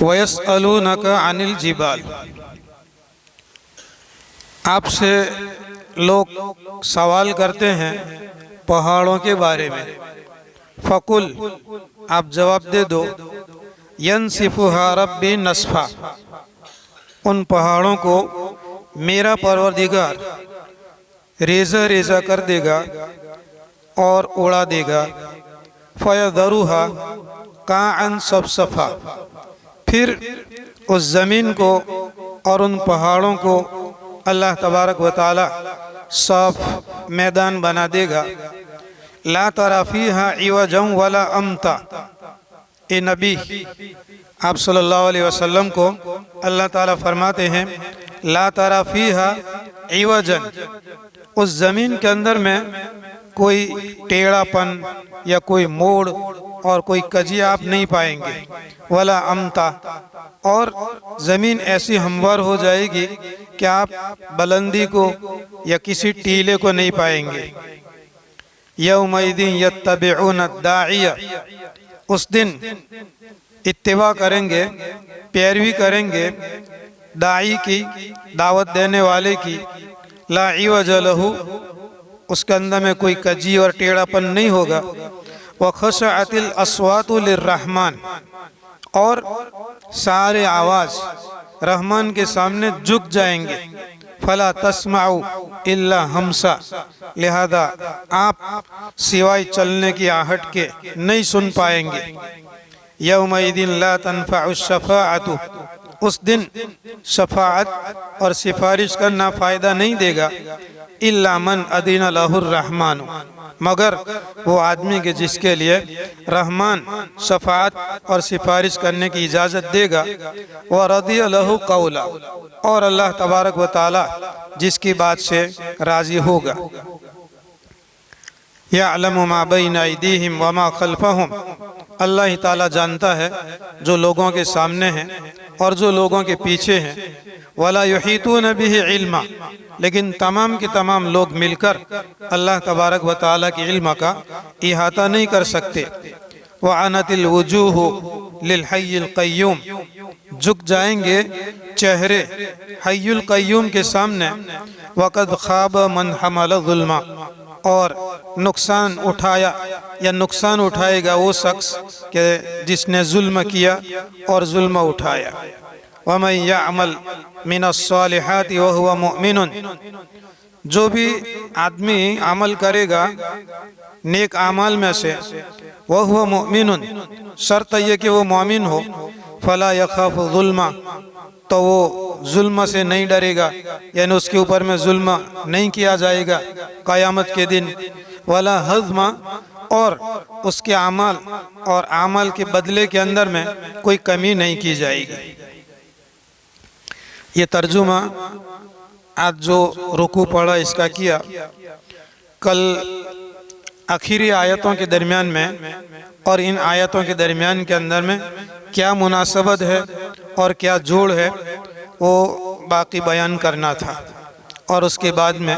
वयस्अलूनक अनिल जिबाल। आपसे लोग सवाल करते हैं पहाड़ों के बारे में। फ़कुल, आप जवाब दे दो, यनसिफुहा रब्बी नस्फा, उन पहाड़ों को मेरा परवरदिगार रेज़ा रेज़ा कर देगा और उड़ा देगा। फ़यज़रुहा काअन सफ़सफ़ा, फिर उस ज़मीन को और उन पहाड़ों को अल्लाह तबारक व तआला साफ मैदान बना देगा। ला तरा फ़ीहा इवजन वला अमता। ए नबी, आप सल्लल्लाहु अलैहि वसल्लम को अल्लाह ताला फरमाते हैं, ला तरा फ़ीहा इवजन, उस ज़मीन के अंदर में कोई टेढ़ापन या कोई मोड़ और कोई कजिया आप नहीं पाएंगे। वला अमता, और ज़मीन ऐसी हमवार हो जाएगी कि आप बुलंदी को या किसी टीले को नहीं पाएंगे। यौमइदिन यत्तबिऊन दाइया, उस दिन इत्तिबा करेंगे, पैरवी करेंगे दाई की, दावत देने वाले की। ला इवज लहू, उसके अंदर में कोई कजी और टेढ़ापन नहीं होगा। व खशअतिल अस्वातु लिर्रहमान, और सारे आवाज़ रहमान के सामने झुक जाएंगे। फला तस्माउ इल्ला हमसा, लिहाजा आप सिवाय चलने की आहट के नहीं सुन पाएंगे। यौमइदिन ला तनफ़उ शफ़ाअतु, उस दिन शफ़ाअत और सिफारिश करना फ़ायदा नहीं देगा। इल्ला मन अदीन लहुर रहमान, मगर वो आदमी के जिसके लिए रहमान शफ़ाअत और सिफारिश करने की इजाज़त देगा। व रदिय लहु कौला, और अल्लाह तबारक व ताला जिसकी बात से राज़ी होगा। यअलमु मा बैन अयदीहिम व मा खल्फहुम, अल्लाह ताला जानता है जो लोगों के सामने हैं और जो लोगों के पीछे हैं। वला युहीतून बिही इल्मा, लेकिन तमाम के तमाम लोग मिलकर अल्लाह तबारक व ताला की इल्म का इहाता नहीं कर सकते। वअनतिल वुजूहु लिल हय्यिल क़य्यूम, झुक जाएंगे चेहरे हय्युल क़य्यूम के सामने। वक़द ख़ाब मन हमल ज़ुल्मा, और नुकसान उठाया या नुकसान उठाएगा वो शख्स के जिसने जुल्म किया और जुल्म उठाया। वमन यअमल मिनस्सालिहाति वहुवा मुमिनुन, जो भी आदमी अमल करेगा नेक आमाल में से, वहुवा मुमिनुन, शर्त यह कि वो मोमिन हो। फला यखाफु ज़ुल्मा, तो वो जुल्म से नहीं डरेगा, यानी उसके ऊपर में जुल्म नहीं किया जाएगा क़यामत के दिन। वला हज़मा, और उसके अमल और अमल के बदले के अंदर में कोई कमी नहीं की जाएगी। ये तर्जुमा आज जो रुकू पढ़ा इसका किया। कल आखिरी आयतों के दरमियान में और इन आयतों के दरमियान के अंदर में क्या मुनासबत है और क्या जोड़ है वो बाकी बयान करना था, और उसके बाद में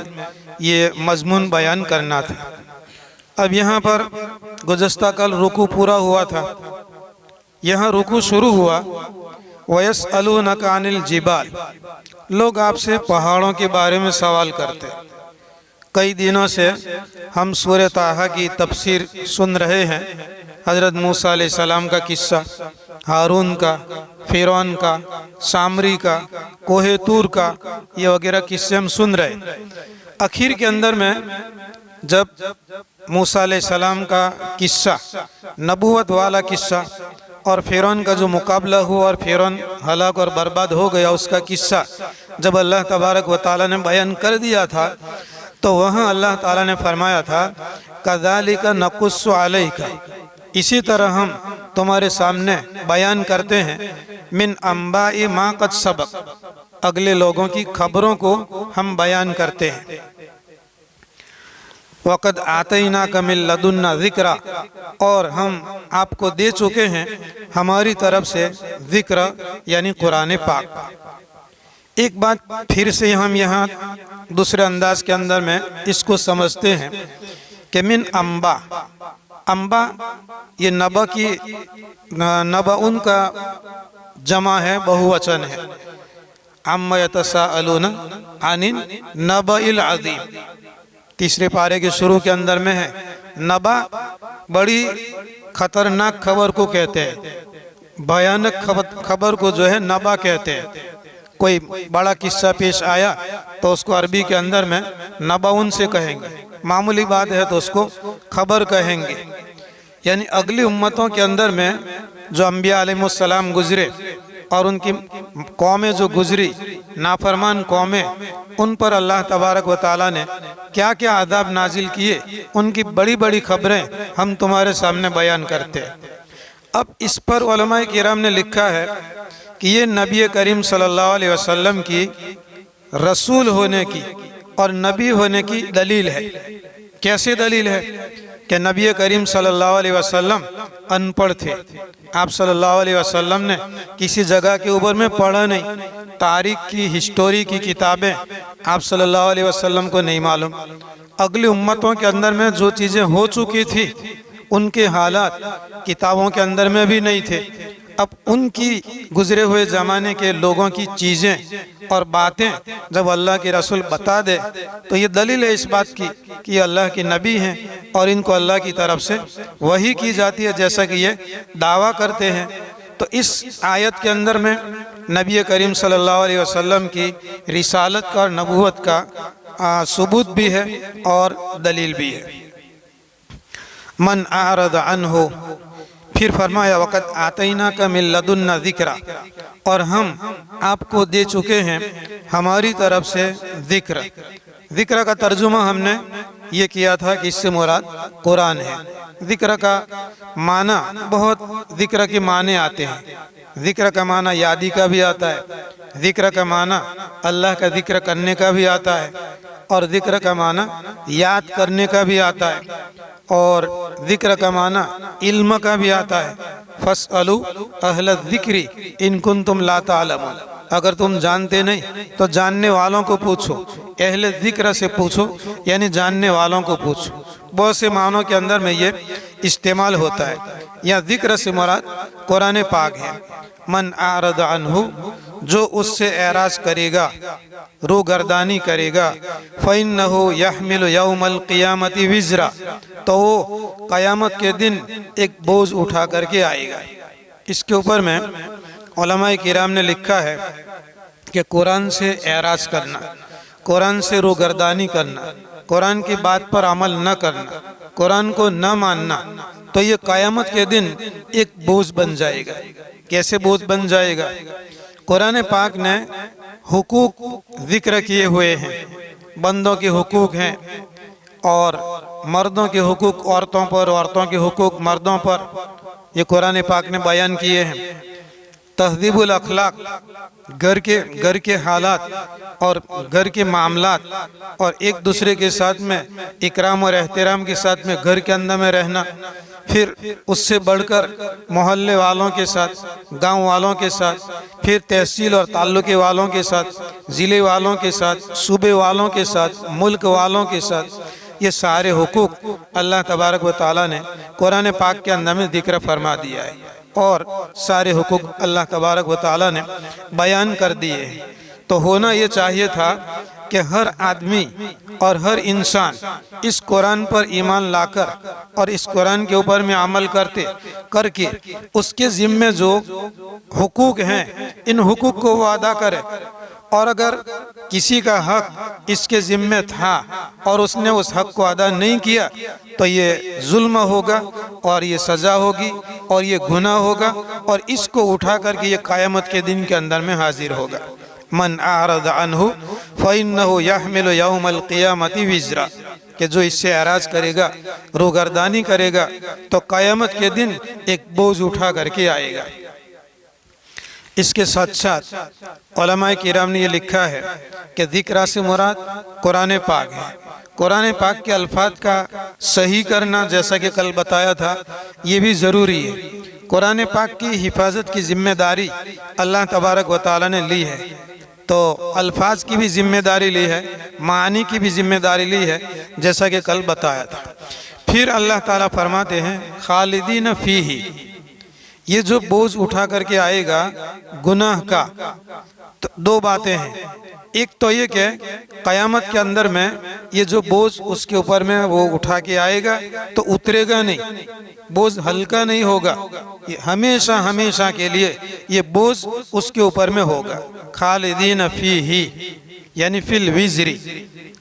ये मजमून बयान करना था। अब यहाँ पर गुज़श्ता कल रुकू पूरा हुआ था, यहाँ रुकू शुरू हुआ। वयसअलूनका अनिल जिबाल, लोग आपसे पहाड़ों के बारे में सवाल करते। कई दिनों से हम सूरह ताहा की तफसीर सुन रहे हैं। हज़रत मूसा अलैहिस्सलाम का किस्सा, हारून का, फ़िरौन का, सामरी का, कोहे तूर का, ये वगैरह किस्से हम सुन रहे। आखिर के अंदर में जब मूसा अलैहिस्सलाम का किस्सा, नबूवत वाला किस्सा, और फ़िरौन का जो मुकाबला हुआ और फ़िरौन हलाक और बर्बाद हो गया, उसका किस्सा जब अल्लाह तबारक व तआला ने बयान कर दिया था, तो वहाँ अल्लाह ताला ने फरमाया था कज़ालिका नक़ुस्सु अलैका, इसी तरह हम तुम्हारे सामने बयान करते हैं मिन अंबाई मा क़द सबक़, अगले लोगों की खबरों को हम बयान करते हैं। वक़द आतैनाका मिन लदुन्ना ज़िक्रा, और हम आपको दे चुके हैं हमारी तरफ से ज़िक्र यानी कुरान पाक। एक बात फिर से हम यहाँ दूसरे अंदाज के अंदर में इसको समझते हैं कि मिन अम्बा, अम्बा ये नबा की, नबा उनका जमा है, बहुवचन है। अम्मा यतसाअलून अनिन नबइल अज़ीम, तीसरे पारे के शुरू के अंदर में है। नबा बड़ी खतरनाक खबर को कहते हैं, भयानक खबर को जो है नबा कहते हैं। कोई बड़ा किस्सा पेश आया तो उसको अरबी के अंदर में नबाउन से कहेंगे, मामूली बात है तो उसको खबर कहेंगे। यानी अगली उम्मतों के अंदर में जो अंबिया अलैहिस्सलाम गुजरे और उनकी कौमें जो गुजरी, नाफरमान कौमें, उन पर अल्लाह तबारक व तआला ने क्या क्या आदाब नाजिल किए, उनकी बड़ी बड़ी खबरें हम तुम्हारे सामने बयान करते हैं। अब इस पर उलमाए किराम ने लिखा है कि ये नबी करीम सल्लल्लाहु अलैहि वसल्लम की रसूल होने की और नबी होने की दलील है। कैसे दलील है कि नबी करीम सल्लल्लाहु अलैहि वसल्लम अनपढ़ थे। आप सल्लल्लाहु अलैहि वसल्लम ने किसी जगह के ऊपर में पढ़ा नहीं, तारीख की, हिस्टोरी की किताबें आप सल्लल्लाहु अलैहि वसल्लम को नहीं मालूम। अगली उम्मतों के अंदर में जो चीज़ें हो चुकी थी उनके हालात किताबों के अंदर में भी नहीं थे। अब उनकी गुजरे हुए ज़माने के लोगों की चीज़ें और बातें जब अल्लाह के रसूल बता दे तो ये दलील है इस बात की कि अल्लाह के नबी हैं और इनको अल्लाह की तरफ से वही की जाती है, जैसा कि ये दावा करते हैं। तो इस आयत के अंदर में नबी करीम सल्लल्लाहु अलैहि वसल्लम की रिसालत का और नबूवत का सबूत भी है और दलील भी है। मन आरद अन्हु, फिर फरमाया वक़द आतैनाका मिन लदुन्ना ज़िक्रा, और हम आपको दे चुके हैं हमारी तरफ से ज़िक्र। ज़िक्र का तर्जुमा हमने ये किया था कि इससे मुराद कुरान है। ज़िक्र का माना, बहुत ज़िक्र के माने आते हैं। ज़िक्र का माना यादी का भी आता है, ज़िक्र का माना अल्लाह का ज़िक्र करने का भी आता है, और ज़िक्र का माना याद करने का भी आता है, और ज़िक्र का माना इल्म का भी आता है। फस्अलू अहल ज़िक्री इन कुंतुम ला तालमून, अगर तुम जानते नहीं तो जानने वालों को पूछो, अहले ज़िक्र से पूछो यानी जानने वालों को पूछो। बहुत से मानों के अंदर में ये इस्तेमाल होता है। या ज़िक्र से मुराद कुरान पाक है। मन आरद अन्हु, जो उससे एराज करेगा, रूगर्दानी करेगा, फ़इन्नहु यहमिलु यौमल क़ियामति विज़रा, तो वो क़यामत के दिन एक बोझ उठा करके आएगा। इसके ऊपर में उलमाए किराम ने लिखा है कि कुरान से एराज करना, कुरान से रूगर्दानी करना, कुरान की बात पर अमल न करना, कुरान को न मानना, तो ये क़यामत के दिन एक बोझ बन जाएगा। कैसे बोझ बन जाएगा? कुरान पाक ने हुकूक ज़िक्र किए हुए हैं, बंदों के हुकूक हैं, और मर्दों के हुकूक औरतों पर, औरतों के हुकूक मर्दों पर, ये कुरान पाक ने बयान किए हैं। तहज़ीबुल अखलाक, घर के हालात और घर के मामलात और एक दूसरे के साथ में इकराम और एहतराम के साथ में घर के अंदर में रहना। फिर उससे बढ़कर मोहल्ले वालों के साथ, गांव वालों के साथ, फिर तहसील और ताल्लुके वालों के साथ, ज़िले वालों के साथ, सूबे वालों के साथ, मुल्क वालों के साथ, ये सारे हुकूक अल्लाह तबारक व तआला ने कुरान पाक के अंदर में जिक्र फरमा दिया है और सारे हुकूक अल्लाह तबारक व तआला ने बयान कर दिए हैं। तो होना ये चाहिए था कि हर आदमी और हर इंसान इस कुरान पर ईमान लाकर और इस कुरान के ऊपर में अमल करके उसके ज़िम्मे जो हुकूक हैं, इन हुकूक को वो अदा करे। और अगर किसी का हक इसके ज़िम्मे था और उसने उस हक को अदा नहीं किया तो ये जुल्म होगा और ये सज़ा होगी और ये गुनाह होगा और इसको उठा करके ये क़यामत के दिन के अंदर में हाजिर होगा। मन आरद अन्हु फ़इन्नहु यहमिलु यौमल क़ियामति विज़रा, कि जो इससे एराज करेगा, रूगर्दानी करेगा तो क़यामत के दिन एक बोझ उठा करके आएगा। इसके साथ साथ उलमाए किराम ने ये लिखा है कि ज़िक्र से मुराद कुरान पाक है। कुरान पाक के अल्फाज का सही करना, जैसा कि कल बताया था, ये भी ज़रूरी है। कुरान पाक की हिफाजत की ज़िम्मेदारी अल्लाह तबारक व तआला ने ली है, तो अल्फाज की भी ज़िम्मेदारी ली है, मानी की भी ज़िम्मेदारी ली है, जैसा कि कल बताया था। फिर अल्लाह ताला फरमाते हैं खालिदीन फ़ीही, ये जो बोझ उठा करके आएगा गुनाह का, तो दो बातें हैं। एक तो ये कि क़यामत के अंदर में ये जो बोझ उसके ऊपर में वो उठा के आएगा तो उतरेगा नहीं, बोझ हल्का नहीं होगा, ये हमेशा हमेशा के लिए ये बोझ उसके ऊपर में होगा। खालिदीन फीही यानी फिल विज़री,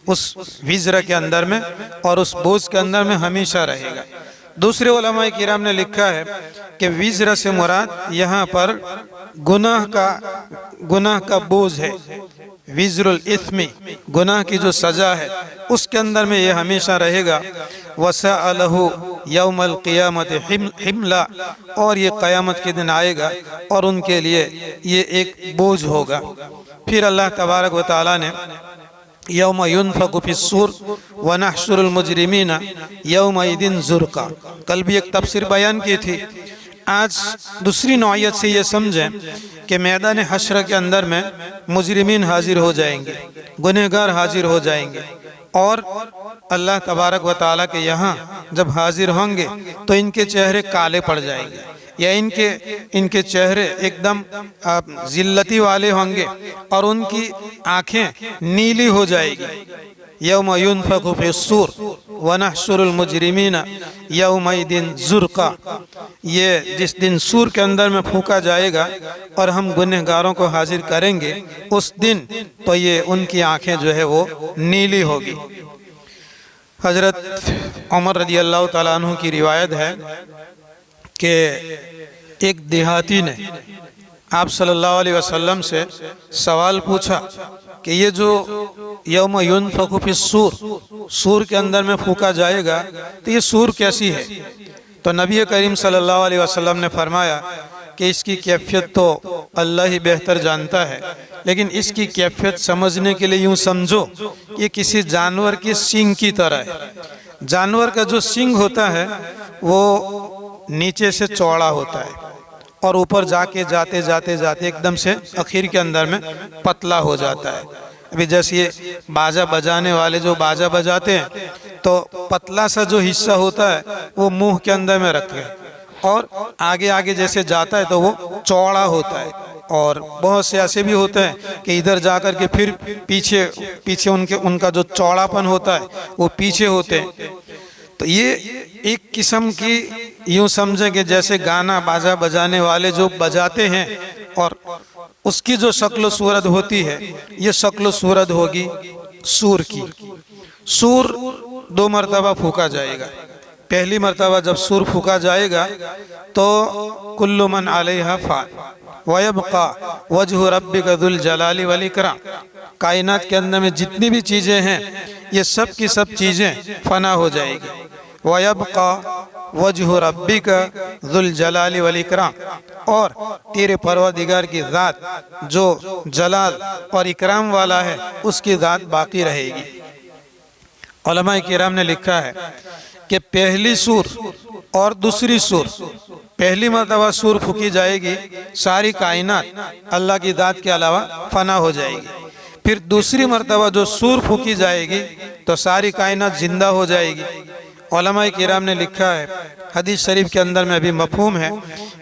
उस विज़र के अंदर में और उस बोझ के अंदर में हमेशा रहेगा। दूसरे उलमाए किराम ने लिखा है कि विज़र से मुराद यहाँ पर गुनाह का बोझ है। विज़रुल इस्मी, गुनाह की जो सज़ा है उसके अंदर में ये हमेशा रहेगा। वसअलहु यौमल क़ियामत हिमला, और ये क़यामत के दिन आएगा और उनके लिए ये एक बोझ होगा। फिर अल्लाह तबारक व तआला ने यौम युनफ़क़ु फ़िस्सूर व नहशुरुल मुजरिमीना यौमइदिन ज़ुरक़ा, कल भी एक तफसीर बयान की थी। आज दूसरी नौइयत से ये समझें कि मैदान हश्र के अंदर में मुजरिमीन हाजिर हो जाएंगे, गुनहगार हाजिर हो जाएंगे और अल्लाह तबारक व तआला के यहाँ जब हाजिर होंगे तो इनके चेहरे काले पड़ जाएंगे या इनके चेहरे एकदम जिल्लती वाले होंगे और उनकी आँखें नीली हो जाएगी। यौम युनफ़ख़ु फ़िस्सूर व नहशुरुल मुजरिमीना यौमइदिन ज़ुरक़ा, ये जिस दिन सूर के अंदर में फूंका जाएगा और हम गुनहगारों को हाजिर करेंगे उस दिन तो ये उनकी आँखें जो है वो नीली होगी। हज़रत उमर रज़ी अल्लाह तआला अन्हु की रिवायत है कि एक देहाती ने आप सल्लल्लाहु अलैहि वसल्लम से सवाल पूछा कि ये जो यौम युनफ़ख़ु फ़िस्सूर, सूर के अंदर में फूंका जाएगा तो ये सूर कैसी है? तो नबी करीम सल्लल्लाहु अलैहि वसल्लम ने फरमाया कि इसकी कैफियत तो अल्लाह ही बेहतर जानता है, लेकिन इसकी कैफियत समझने के लिए यूँ समझो ये किसी जानवर के सींग की तरह है। जानवर का जो सींग होता है वो नीचे से चौड़ा होता है और ऊपर जाके जाते जाते जाते एकदम से आखिर के अंदर में पतला हो जाता है। अभी जैसे ये बाजा बजाने वाले जो बाजा बजाते हैं तो पतला सा जो हिस्सा होता है वो मुंह के अंदर में रखते हैं और आगे आगे जैसे जाता है तो वो चौड़ा होता है। और बहुत से ऐसे भी होते हैं कि इधर जा कर के फिर पीछे उनका जो चौड़ापन होता है वो पीछे होते हैं। तो ये एक किस्म की यूँ समझें कि जैसे गाना बाजा बजाने वाले जो बजाते हैं और उसकी जो शक्ल सूरत होती है ये शक्ल सूरत होगी सूर की। सूर 2 मरतबा फूका जाएगा। पहली मरतबा जब सूर फूका जाएगा तो कुल्लु मन अलैहा फ़ान वयबक़ा वजहु रब्बिका ज़ुल जलाली वल इकराम, कायनात के अंदर में जितनी भी चीज़ें हैं ये सब की सब चीज़ें फना हो जाएगी। वयबका वजह रब्बिका ज़ुल जलाली वल इकराम, और तेरे परवरदिगार की ज़ात जो जलाल और इकराम वाला है उसकी ज़ात बाकी रहेगी। उलमा किराम ने लिखा है कि पहली सूर और दूसरी सूर, पहली मर्तबा सूर फूकी जाएगी, सारी कायनात अल्लाह की ज़ात के अलावा फना हो जाएगी। फिर दूसरी मर्तबा जो सूर फूकी जाएगी तो सारी कायनात जिंदा हो जाएगी। उलमा किराम ने लिखा है, हदीस शरीफ के अंदर में भी मफहूम है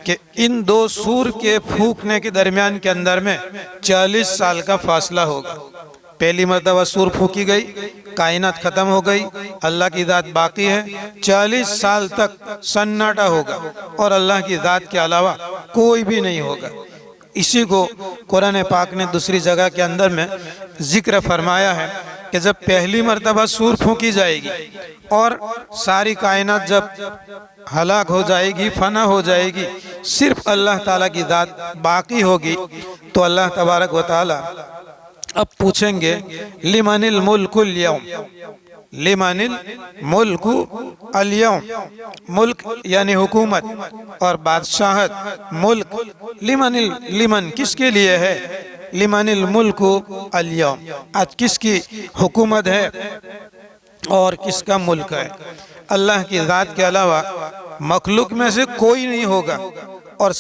कि इन दो सूर के फूकने के दरमियान के अंदर में 40 साल का फासला होगा। पहली मर्तबा सूर फूकी गई, कायनात ख़त्म हो गई, अल्लाह की ज़ात बाकी है, 40 साल तक सन्नाटा होगा और अल्लाह की ज़ात के अलावा कोई भी नहीं होगा। इसी को कुरान पाक ने दूसरी जगह के अंदर में जिक्र फरमाया है कि जब पहली मर्तबा सूर फूकी जाएगी और सारी कायनात जब हलाक हो जाएगी, फना हो जाएगी, सिर्फ अल्लाह ताला की ज़ात बाकी होगी, तो अल्लाह तबारक व तआला अब पूछेंगे लिमनिल मुल्कुल यौम, लिमनिल मुल्कु अल यौम, मुल्क यानी हुकूमत और बादशाहत, मुल्क लिमनिल, लिमन किसके लिए है, लिमनिल मुल्कु अल यौम, आज किसकी हुकूमत है और किसका मुल्क है। अल्लाह की ज़ात के अलावा मखलूक में से कोई नहीं होगा और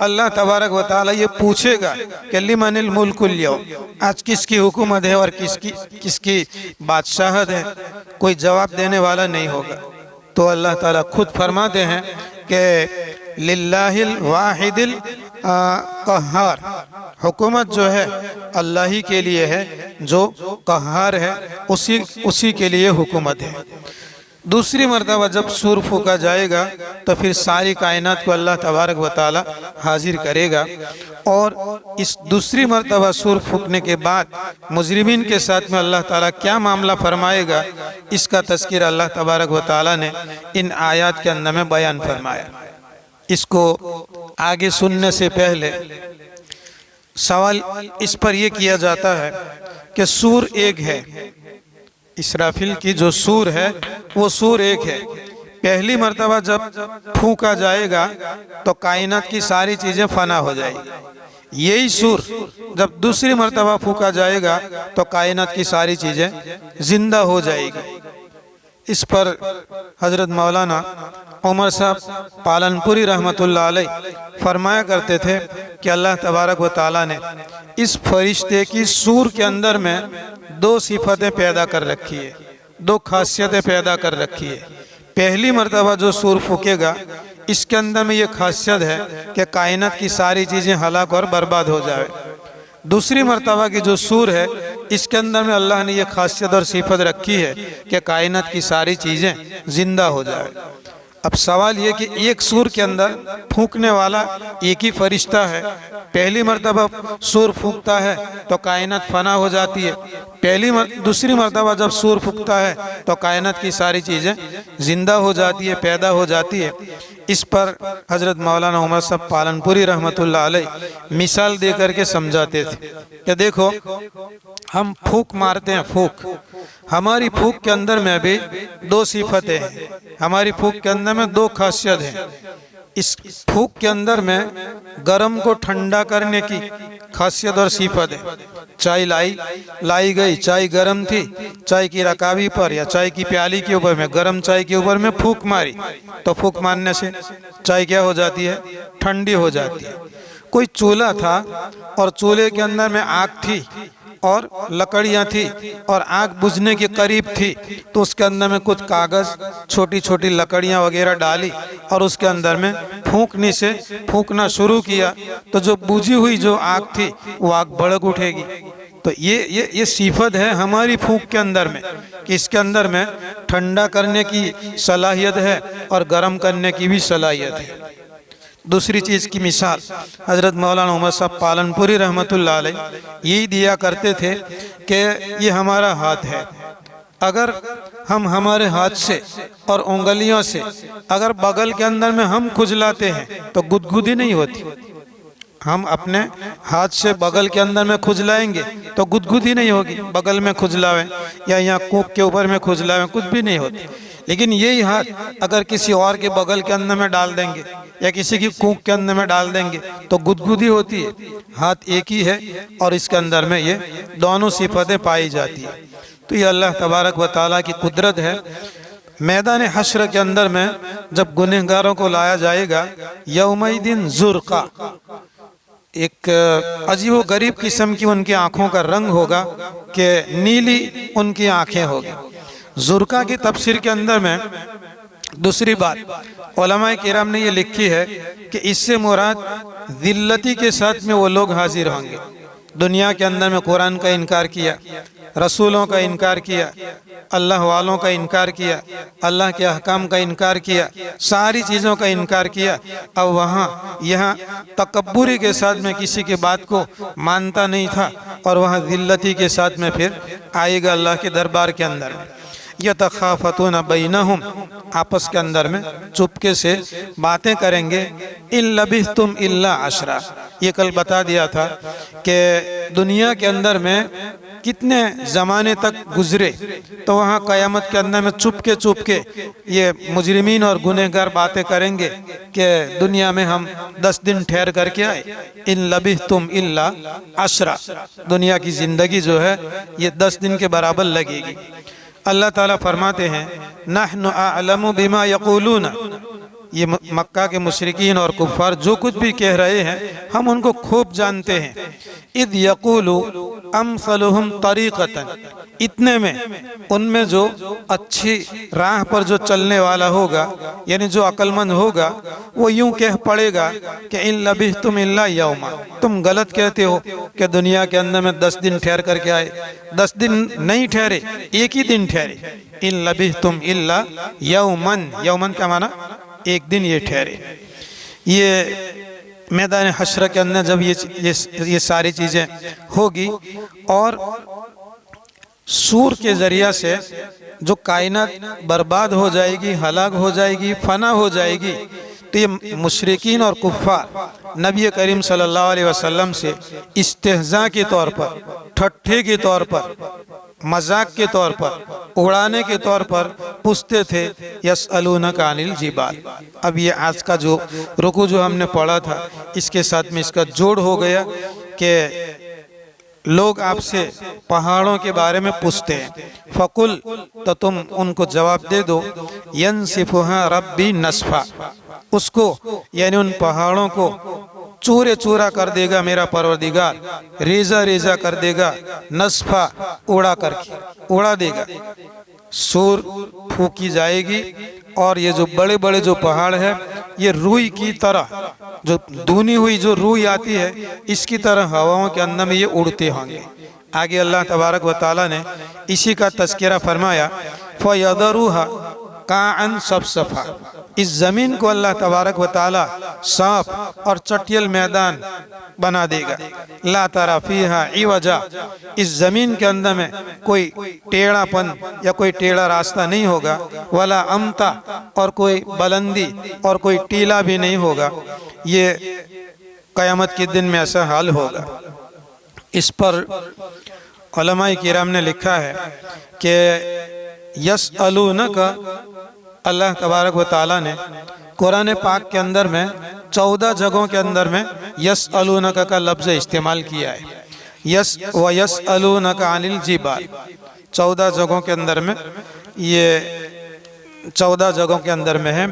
अल्लाह तबारक व तआला ये पूछेगा कि लिमनिल मुल्कुल यौम, आज किसकी हुकूमत है और किसकी बादशाहत है, कोई जवाब देने वाला नहीं होगा। तो अल्लाह ताला खुद फरमाते हैं कि लिल्लाहिल वाहिदिल क़हार, हुकूमत जो है अल्लाह ही के लिए है, जो क़हार है उसी के लिए हुकूमत है। दूसरी मर्तबा जब सूर फूका जाएगा तो फिर सारी कायनात को अल्लाह तबारक व तआला हाजिर करेगा और इस दूसरी मर्तबा सूर फूकने के बाद मुजरिमीन के साथ में अल्लाह ताला क्या मामला फरमाएगा, इसका तज़किरा अल्लाह तबारक व तआला ने इन आयत के अंदर में बयान फरमाया। इसको आगे सुनने से पहले सवाल इस पर यह किया जाता है कि सूर एक है, इसराफिल की जो सूर है वो सूर एक है। पहली मर्तबा जब फूका जाएगा तो कायनात की सारी चीज़ें फना हो जाएगी। यही सूर जब दूसरी मर्तबा फूका जाएगा तो कायनात की सारी चीज़ें जिंदा हो जाएगी। इस पर हज़रत मौलाना उमर साहब पालनपुरी रहमतुल्लाह अलैह फरमाया करते थे कि अल्लाह तबारक व तआला ने इस फरिश्ते की सूर के अंदर में दो सिफतें पैदा कर रखी है, दो खासियतें पैदा कर रखी है। पहली मर्तबा जो सूर फूकेगा इसके अंदर में ये खासियत है कि कायनात की सारी चीज़ें हलाक और बर्बाद हो जाए। दूसरी मर्तबा की जो सूर है इसके अंदर में अल्लाह ने यह खासियत और सिफत रखी है कि कायनात की सारी चीज़ें जिंदा हो जाए। अब सवाल ये कि एक सूर के अंदर फूंकने वाला एक ही फरिश्ता है। पहली मर्तबा सूर फूंकता है तो कायनात फना हो जाती है, दूसरी मर्तबा जब सूर फूंकता है तो कायनात की सारी चीज़ें जिंदा हो जाती है, पैदा हो जाती है। इस पर हज़रत मौलाना उमर साहब पालनपुरी रहमतुल्लाह अलैह मिसाल दे करके समझाते थे कि देखो हम फूंक मारते हैं, फूंक, हमारी फूंक के अंदर में भी दो सिफतें हैं, हमारी फूंक के अंदर में दो खासियत हैं। इस फूंक के अंदर में गर्म को ठंडा करने की खासियत और सिफत है। चाय लाई गई, चाय गर्म थी, चाय की रकाबी पर या चाय की प्याली के ऊपर में, गर्म चाय के ऊपर में फूंक मारी तो फूंक मारने से चाय क्या हो जाती है, ठंडी हो जाती है। कोई चूल्हा था और चूल्हे के अंदर में आग थी और लकड़ियाँ थी और आग बुझने के करीब थी तो उसके अंदर में कुछ कागज़, छोटी छोटी लकड़ियाँ वगैरह डाली और उसके अंदर में फूंकना शुरू किया तो जो बुझी हुई जो आग थी वो आग भड़क उठेगी। तो ये सिफत है हमारी फूंक के अंदर में कि इसके अंदर में ठंडा करने की सलाहियत है और गर्म करने की भी सलाहियत है। दूसरी चीज़ की मिसाल हज़रत मौलाना उमर साहब पालनपुरी रहमतुल्लाह अलैह यही दिया करते थे कि ये हमारा हाथ है, अगर हम हमारे हाथ से और उंगलियों से अगर बगल के अंदर में हम खुजलाते हैं तो गुदगुदी नहीं होती, हम अपने हाथ से बगल के अंदर में खुजलाएंगे तो गुदगुदी नहीं होगी, बगल में खुजलावें या यहाँ कूप के ऊपर में खुजलावें, कुछ भी नहीं होती। लेकिन यही हाथ अगर किसी और के बगल के अंदर में डाल देंगे या किसी की कूप के अंदर में डाल देंगे तो गुदगुदी होती है। हाथ एक ही है और इसके अंदर में ये दोनों सिफतें पाई जाती है। तो ये अल्लाह तबारक व तआला की कुदरत है। मैदान हश्र के अंदर में जब गुनहगारों को लाया जाएगा, यौमइदिन ज़ुरक़ा, एक अजीब व गरीब किस्म की उनकी आँखों का रंग होगा कि नीली उनकी आँखें होगी। ज़ुरक़ा की तफसीर के अंदर में दूसरी बात उलमाए किराम ने ये लिखी है कि इससे मुराद ज़िल्लती के साथ में वो लोग हाजिर होंगे। दुनिया के अंदर में कुरान का इनकार किया, रसूलों का इनकार किया, अल्लाह वालों का इनकार किया, अल्लाह के अहकाम का इनकार किया, सारी चीज़ों का इनकार किया। अब वहाँ यहाँ तकब्बुरी के साथ में किसी के बात को मानता नहीं था और वहाँ ज़िल्लती के साथ में फिर आएगा अल्लाह के दरबार के अंदर में। यतखाफतून बैनहुम, आपस के अंदर में चुपके से बातें करेंगे। इन लबिथुम इल्ला अशरा, ये कल बता दिया था कि दुनिया के अंदर में कितने ज़माने तक गुजरे, तो वहाँ क़यामत के अंदर में चुपके ये मुजरिमीन और गुनहगार बातें करेंगे कि दुनिया में हम 10 दिन ठहर करके आए। इन लबिथुम इल्ला अशरा, दुनिया की ज़िंदगी जो है ये 10 दिन के बराबर लगेगी। अल्लाह ताला फरमाते हैं नहनु अअलमु बिमा यक़ूलून, ये मक्का के मुशरिकीन और कुफ़ार जो कुछ भी कह रहे हैं हम उनको खूब जानते हैं। इद यक़ूलु अमसलुहुम तरीक़तन, इतने में उनमें जो अच्छी राह पर जो चलने वाला होगा, यानी जो अक्लमंद होगा, वो यूं कह पड़ेगा कि इन लबिथुम इल्ला यौमा, तुम गलत कहते हो कि दुनिया के अंदर में 10 दिन ठहर करके आए। 10 दिन नहीं ठहरे, एक ही दिन ठहरे। इन लबिथुम इल्ला यौमन, यौमन क्या माना? एक दिन ये ठहरे। ये मैदान हश्र के अंदर जब ये सारी चीज़ें होगी और सूर के ज़रिया से जो कायनात बर्बाद हो जाएगी, हलाक हो जाएगी, फना हो जाएगी, तो ये मुशरिकीन और कुफ़ार नबी करीम सल्लल्लाहु अलैहि वसल्लम से इस्तेहज़ा के तौर पर, ठट्ठे के तौर पर, मजाक के तौर पर, उड़ाने के तौर पर पूछते थे यसअलूनका अनिल जिबाल। अब ये आज का जो रुकू जो हमने पढ़ा था इसके साथ में इसका जोड़ हो गया कि लोग आपसे पहाड़ों के बारे में पूछते हैं। फ़कुल, तो तुम उनको जवाब दे दो, यनसिफुहा रब्बी नस्फा, उसको यानी उन पहाड़ों को चूरे चूरा कर देगा मेरा परवरदिगार, रेजा रेजा कर देगा, नस्फा उड़ा करके उड़ा देगा। सूर फूकी जाएगी और ये जो बड़े बड़े जो पहाड़ है ये रुई की तरह, जो दूनी हुई जो रुई आती है इसकी तरह हवाओं के अंदर में ये उड़ते होंगे। आगे अल्लाह तबारक व तआला ने इसी का तज़किरा फरमाया, फ़यदरुहा काअन सफ़सफ़ा, इस ज़मीन को अल्लाह तबारक व तआला साफ और चटियल मैदान बना देगा। ला तरा फ़ीहा इवजा, इस ज़मीन के अंदर में कोई टेढ़ापन या कोई टेढ़ा रास्ता नहीं होगा, वला अमता, और कोई बुलंदी और कोई टीला भी नहीं होगा। ये क़यामत के दिन में ऐसा हाल होगा। इस पर उलमाए किराम ने लिखा है कि यसअलूनका, अल्लाह तबारक व तआला ने कुरान पाक के अंदर में 14 जगहों के अंदर में यसअलूनका का लफ्ज़ इस्तेमाल किया है। यसअलूनका अनिल जिबाल, 14 जगहों के अंदर में, ये 14 जगहों के अंदर में है।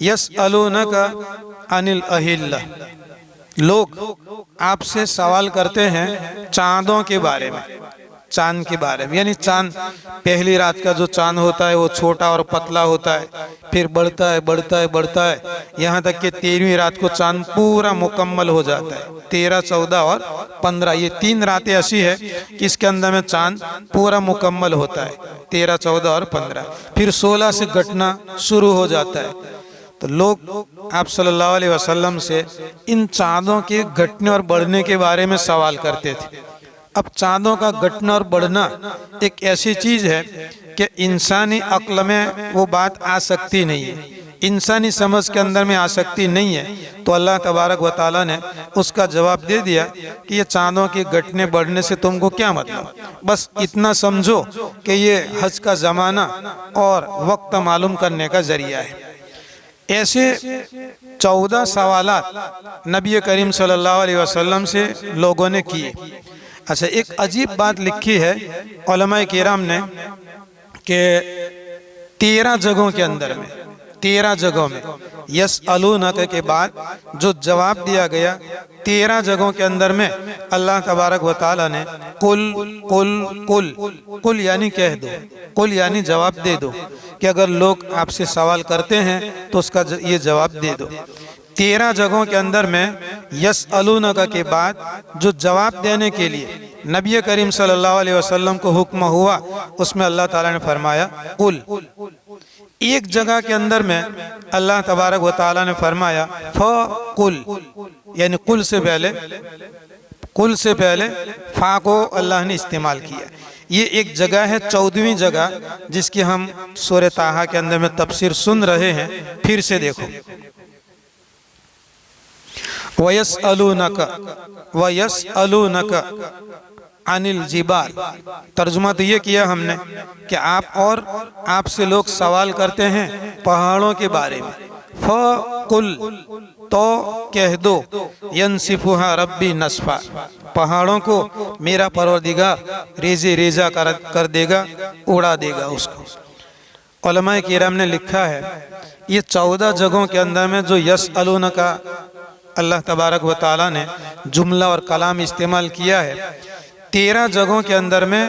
यसअलूनका अनिल अहिल्ला, लोग आपसे सवाल करते हैं चांदों के बारे में, चांद के बारे में, यानी चांद पहली रात का जो चांद होता है वो छोटा और पतला होता है, फिर बढ़ता है बढ़ता है बढ़ता है, यहाँ तक कि 13वीं रात को चांद पूरा मुकम्मल हो जाता है। 13, 14 और 15, ये 3 रातें ऐसी है कि इसके अंदर में चांद पूरा मुकम्मल होता है, 13, 14 और 15। फिर 16 से घटना शुरू हो जाता है। तो लोग आप सल्लल्लाहु अलैहि वसल्लम से इन चांदों के घटने और बढ़ने के बारे में सवाल करते थे। अब चांदों का घटना और बढ़ना एक ऐसी चीज़ है कि इंसानी अक्ल में वो बात आ सकती नहीं है। इंसानी समझ के अंदर में आसक्ति नहीं है, तो अल्लाह तबारक व तआला ने उसका जवाब दे दिया कि ये चांदों के घटने बढ़ने से तुमको क्या मतलब, बस इतना समझो कि ये हज का ज़माना और वक्त मालूम करने का ज़रिया है। ऐसे 14 सवालात नबी करीम सल्लल्लाहु अलैहि वसल्लम से लोगों ने किए। अच्छा, एक अजीब बात लिखी है उलमाए किराम ने कि 13 जगहों के अंदर में, 13 जगहों में यसअलूनक के बाद जो जवाब दिया गया, 13 जगहों के अंदर में अल्लाह तबारक व तआला ने कुल कुल कुल कुल यानी कह दो, कुल यानी जवाब दे दो कि अगर लोग आपसे सवाल करते हैं तो उसका ये जवाब दे दो। 13 जगहों के अंदर में यसअलूनक के बाद जो जवाब देने के लिए नबी करीम सल्लल्लाहु अलैहि वसल्लम को हुक्म हुआ, उसमें अल्लाह ताला ने फरमाया कुल। एक जगह के अंदर में अल्लाह तबारक व तआला ने फरमाया फकुल, यानी कुल से पहले फा को अल्लाह ने इस्तेमाल किया। ये एक जगह है, 14वीं जगह, जिसकी हम सूरह ताहा के अंदर में तफसीर सुन रहे हैं। फिर से देखो, वयसअलूनक अनिल जिबाल, तर्जुमा तो ये किया हमने कि आप और आपसे लोग सवाल करते हैं पहाड़ों के बारे में। फकुल, तो कह दो, यनसिफुहा रब्बी नस्फा, पहाड़ों को मेरा परवरदिगार रेज़े रेज़ा कर देगा, उड़ा देगा उसको। उलमाए किराम ने लिखा है ये 14 जगहों के अंदर में जो यसअलूनक का अल्लाह तबारक व तआला ने जुमला और कलाम इस्तेमाल किया है, 13 जगहों के अंदर में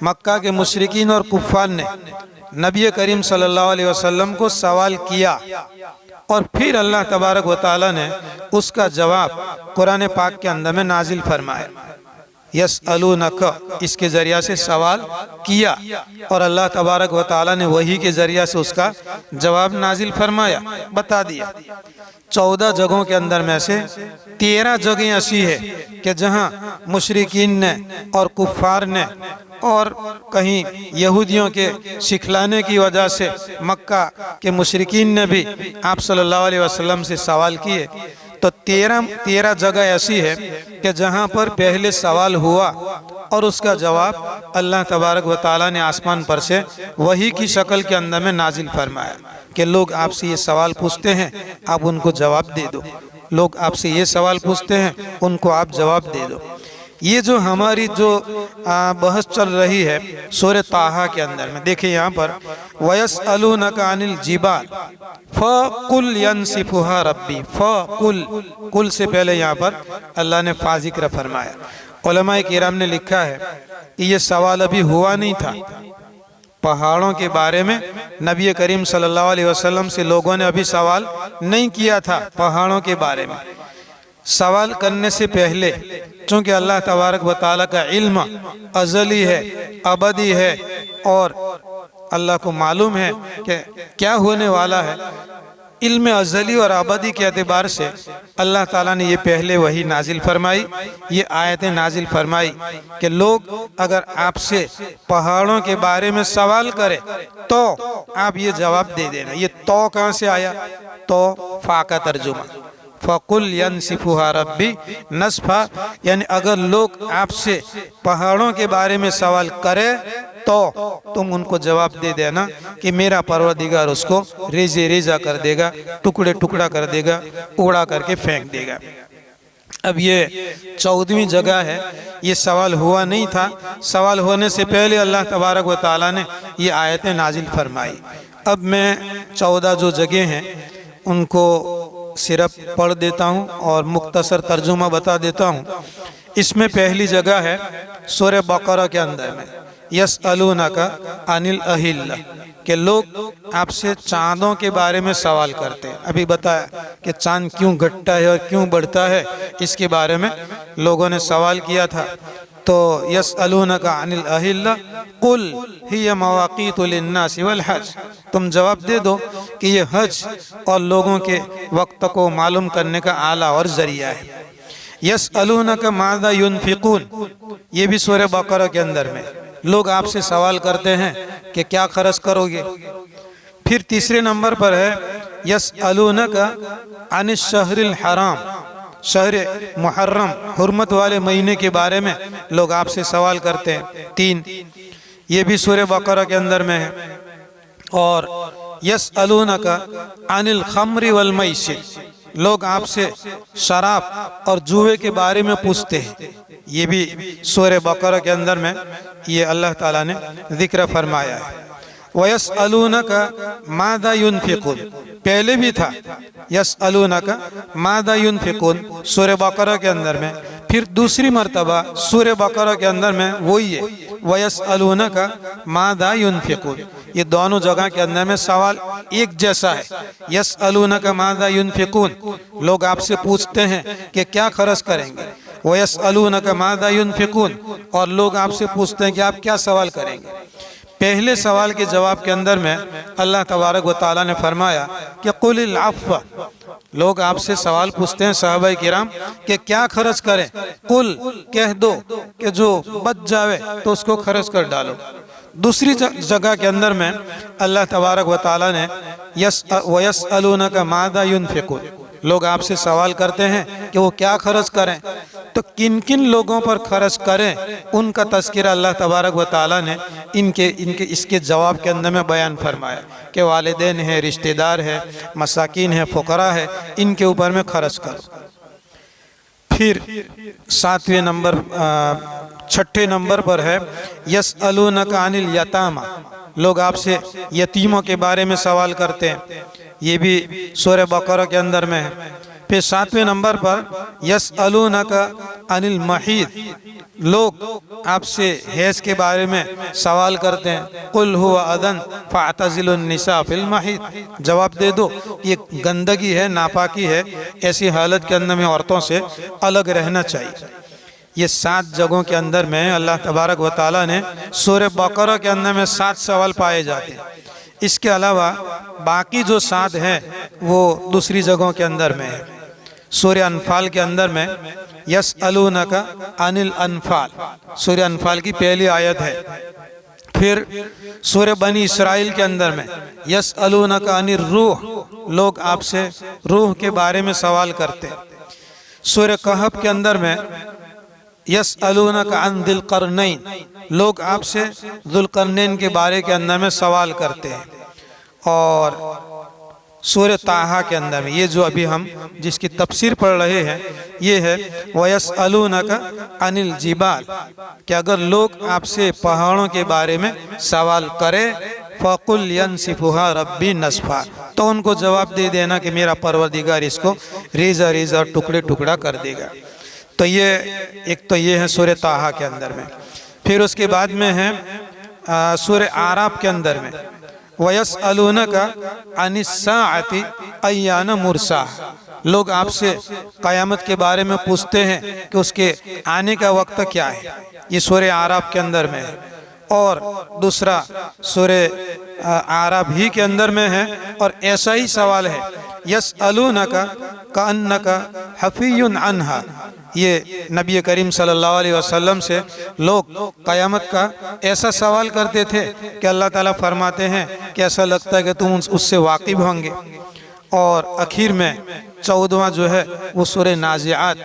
मक्का के मुशरिकीन और कुफ़ार ने नबी करीम सल्लल्लाहु अलैहि वसल्लम को सवाल किया और फिर अल्लाह तबारक व तआला ने उसका जवाब कुरान पाक के अंदर में नाजिल फरमाया। यसअलूनक, इसके ज़रिया से सवाल किया और अल्लाह तबारक व तआला ने वही के ज़रिया से उसका जवाब नाजिल फरमाया, बता दिया। 14 जगहों के अंदर में से 13 जगह ऐसी है कि जहां मुशरिकीन ने और कुफ़ार ने और कहीं यहूदियों के सिखलाने की वजह से मक्का के मुशरिकीन ने भी आप सल्लल्लाहु अलैहि वसल्लम से सवाल किए। तो 13 जगह ऐसी है कि जहां पर पहले सवाल हुआ और उसका जवाब अल्लाह तबारक व तआला ने आसमान पर से वही की शक्ल के अंदर में नाजिल फरमाया कि लोग आपसे ये सवाल पूछते हैं, आप उनको जवाब दे दो। लोग आपसे ये सवाल पूछते हैं, उनको आप जवाब दे दो। ये जो हमारी जो बहस चल रही है सूरह ताहा के अंदर में, देखिए यहाँ पर वयसअलूनक अनिल जिबाल फकुल यनसिफुहा रब्बी, फकुल, कुल से पहले यहाँ पर अल्लाह ने फा जिक्र फरमाया। उलमाए किराम ने लिखा है कि ये सवाल अभी हुआ नहीं था पहाड़ों के बारे में। नबी करीम सल्लल्लाहु अलैहि वसल्लम से लोगों ने अभी सवाल नहीं किया था पहाड़ों के बारे में। सवाल करने से पहले चूँकि अल्लाह तबारक व तआला का इल्म अज़ली है, अबदी है और अल्लाह को मालूम है कि क्या होने वाला है, इल्म अज़ली और अबदी के एतबार से अल्लाह ताला ने ये पहले वही नाजिल फरमाई, ये आयतें नाजिल फरमाई कि लोग अगर आपसे पहाड़ों के बारे में सवाल करें तो आप ये जवाब दे देना। ये तो कहाँ से आया? तो फा का तर्जुमा, फ़कुल यनसिफुहा रब्बी नस्फा, यानी अगर लोग आपसे पहाड़ों के बारे में सवाल करें तो तुम उनको जवाब दे देना कि मेरा परवरदिगार उसको रेज़े रेज़ा कर देगा, टुकड़े टुकड़ा कर देगा, उड़ा करके फेंक देगा। अब ये 14वीं जगह है, ये सवाल हुआ नहीं था। सवाल होने से पहले अल्लाह तबारक व तआला ने ये आयतें नाजिल फरमाई। अब मैं 14 जो जगह हैं उनको सिर्फ पढ़ देता हूँ और मुख्तसर तर्जुमा बता देता हूँ। इसमें पहली जगह है सूरह बकरा के अंदर में यसअलूनका अनिल अहिल्ला, कि लोग आपसे चांदों के बारे में सवाल करते हैं। अभी बताया कि चांद क्यों घटता है और क्यों बढ़ता है, इसके बारे में लोगों ने सवाल किया था। तो यसअलूनका अनिल अहिल्ला कुल हिया मवाक़ीतु लिन्नासि वल हज, तुम जवाब दे दो कि ये हज और लोगों के वक्त को मालूम करने का आला और ज़रिया है। यसअलूनका माज़ा युनफ़िक़ून, ये भी सूरह बकरा के अंदर में लोग आपसे सवाल करते हैं कि क्या खर्च करोगे, फिर तीसरे नंबर पर है यसअलूनका अनिश शहरिल हराम, शहर मुहर्रम हुर्मत वाले महीने के बारे में लोग आपसे सवाल करते हैं। 3, ये भी सूरह बकरा के अंदर में है। और यसअलूनका अनिल खम्रि वल मैसिर, लोग आपसे शराब और जुए के बारे में पूछते हैं। ये भी सूरह बकरा के अंदर में ये अल्लाह ताला ने जिक्र फरमाया है। वयसअलूनका मादा युनफिकून, पहले भी था यसअलूनका मादा युनफिकून सूरह बकरा के अंदर में, फिर दूसरी मर्तबा सूरह बकरा के अंदर में वही है वयसअलूनका मादा युनफिकून। ये दोनों जगह के अंदर में सवाल एक जैसा है। यसअलूनका मादा युनफिकून, लोग आपसे पूछते हैं कि क्या खर्च करेंगे। वयसअलूनका मादा युनफिकून, और लोग आपसे पूछते हैं कि आप क्या सवाल करेंगे। पहले सवाल के जवाब के अंदर में अल्लाह तबारक व तआला ने फरमाया कि कुलिल अफ़्व, लोग आपसे सवाल पूछते हैं सहाबाए किराम कि क्या खर्च करें। कुल, कह दो कि जो बच जावे तो उसको खर्च कर डालो। दूसरी जगह के अंदर में अल्लाह तबारक व तआला ने वयसअलूनका मादा युनफिकून, लोग आपसे सवाल करते हैं कि वो क्या खर्च करें, तो किन किन लोगों पर खर्च करें उनका तज़किरा अल्लाह तबारक व तआला ने इनके इसके जवाब के अंदर में बयान फरमाया कि वालिदैन है, रिश्तेदार है, मसाकिन है, फ़ुक़रा है, इनके ऊपर में खर्च करो। फिर 7वें नंबर 6ठे नंबर पर है यसअलूनका अनिल यतामा, लोग आपसे यतीमों के बारे में सवाल करते हैं। ये भी सूरह बकरा के अंदर में है। फिर 7वें नंबर पर यसअलूनका अनिल महीद, लोग आपसे हैज़ के बारे में सवाल करते हैं। कुल हुवा अदन फ़अतज़िलुन निसा फ़िल महीद, जवाब दे दो ये गंदगी है, नापाकी है, ऐसी हालत के अंदर में औरतों से अलग रहना चाहिए। ये 7 जगहों के अंदर में अल्लाह तबारक व तआला ने सूरह बकरा के अंदर में 7 सवाल पाए जाते हैं। इसके अलावा बाकी जो 7 हैं वो दूसरी जगहों के अंदर में है। सूरह अनफाल के अंदर में यसअलूनका अनिल अनफाल, सूरह अनफाल की पहली आयत है। फिर सूरह बनी इसराइल के अंदर में यसअलूनका अनिर रूह, लोग आपसे रूह के बारे में सवाल करते हैं। सूरह कहफ के अंदर में यसअलूनका अन दिल करनैन, लोग आपसे जुल्करनैन के बारे के अंदर में सवाल करते हैं। और सूरह ताहा के अंदर में ये जो अभी हम जिसकी तफसीर पढ़ रहे हैं ये है वयसअलूनका अनिल जिबाल, कि अगर लोग आपसे पहाड़ों के बारे में सवाल करें फ़कुल यनसिफुहा रब्बी नस्फा, तो उनको जवाब दे देना कि मेरा परवरदिगार इसको रेज़ा रेज़ा टुकड़े टुकड़ा कर देगा। तो ये एक तो ये है सूरह ताहा के अंदर में। फिर उसके बाद में है सूरह आराफ के अंदर में वयसअलूनका अनिस्साअति अय्यान मुरसाहा, लोग आपसे क़यामत के बारे में पूछते हैं कि उसके आने का वक्त क्या है। ये सूरह आराफ के अंदर में है। और दूसरा सूरह आराफ ही के अंदर में है और ऐसा ही सवाल है यसअलूनका कअन्नका हफ़ियुन अन्हा, ये नबी करीम सल्लल्लाहु अलैहि वसल्लम से लोग क़यामत का ऐसा सवाल करते थे कि अल्लाह ताला फरमाते हैं कि ऐसा लगता है कि तुम उससे वाकिफ़ होंगे। और आखिर में 14वां जो है वो सूरह नाज़िआत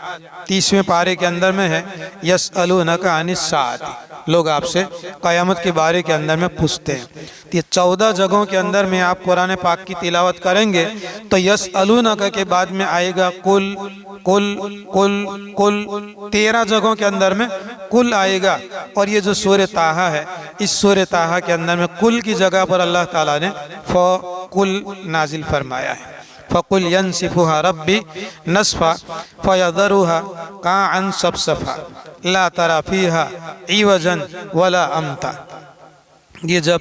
30वें पारे के अंदर में है यसअलूनका अनिस्साअति, लोग आपसे क़यामत के बारे के अंदर में पूछते हैं। तो ये 14 जगहों के अंदर में आप कुरान पाक की तिलावत करेंगे तो यसअलूनका के बाद में आएगा कुल कुल कुल कुल, 13 जगहों के अंदर में कुल आएगा। और ये जो सूरह ताहा है इस सूरह ताहा के अंदर में कुल की जगह पर अल्लाह ताला ने फ़कुल नाजिल फरमाया है। फ़कुल यनसिफुहा रब्बी नस्फा फ़यज़रुहा काअन सफ़सफ़ा ला तरा फ़ीहा इवजन वला अमता। ये जब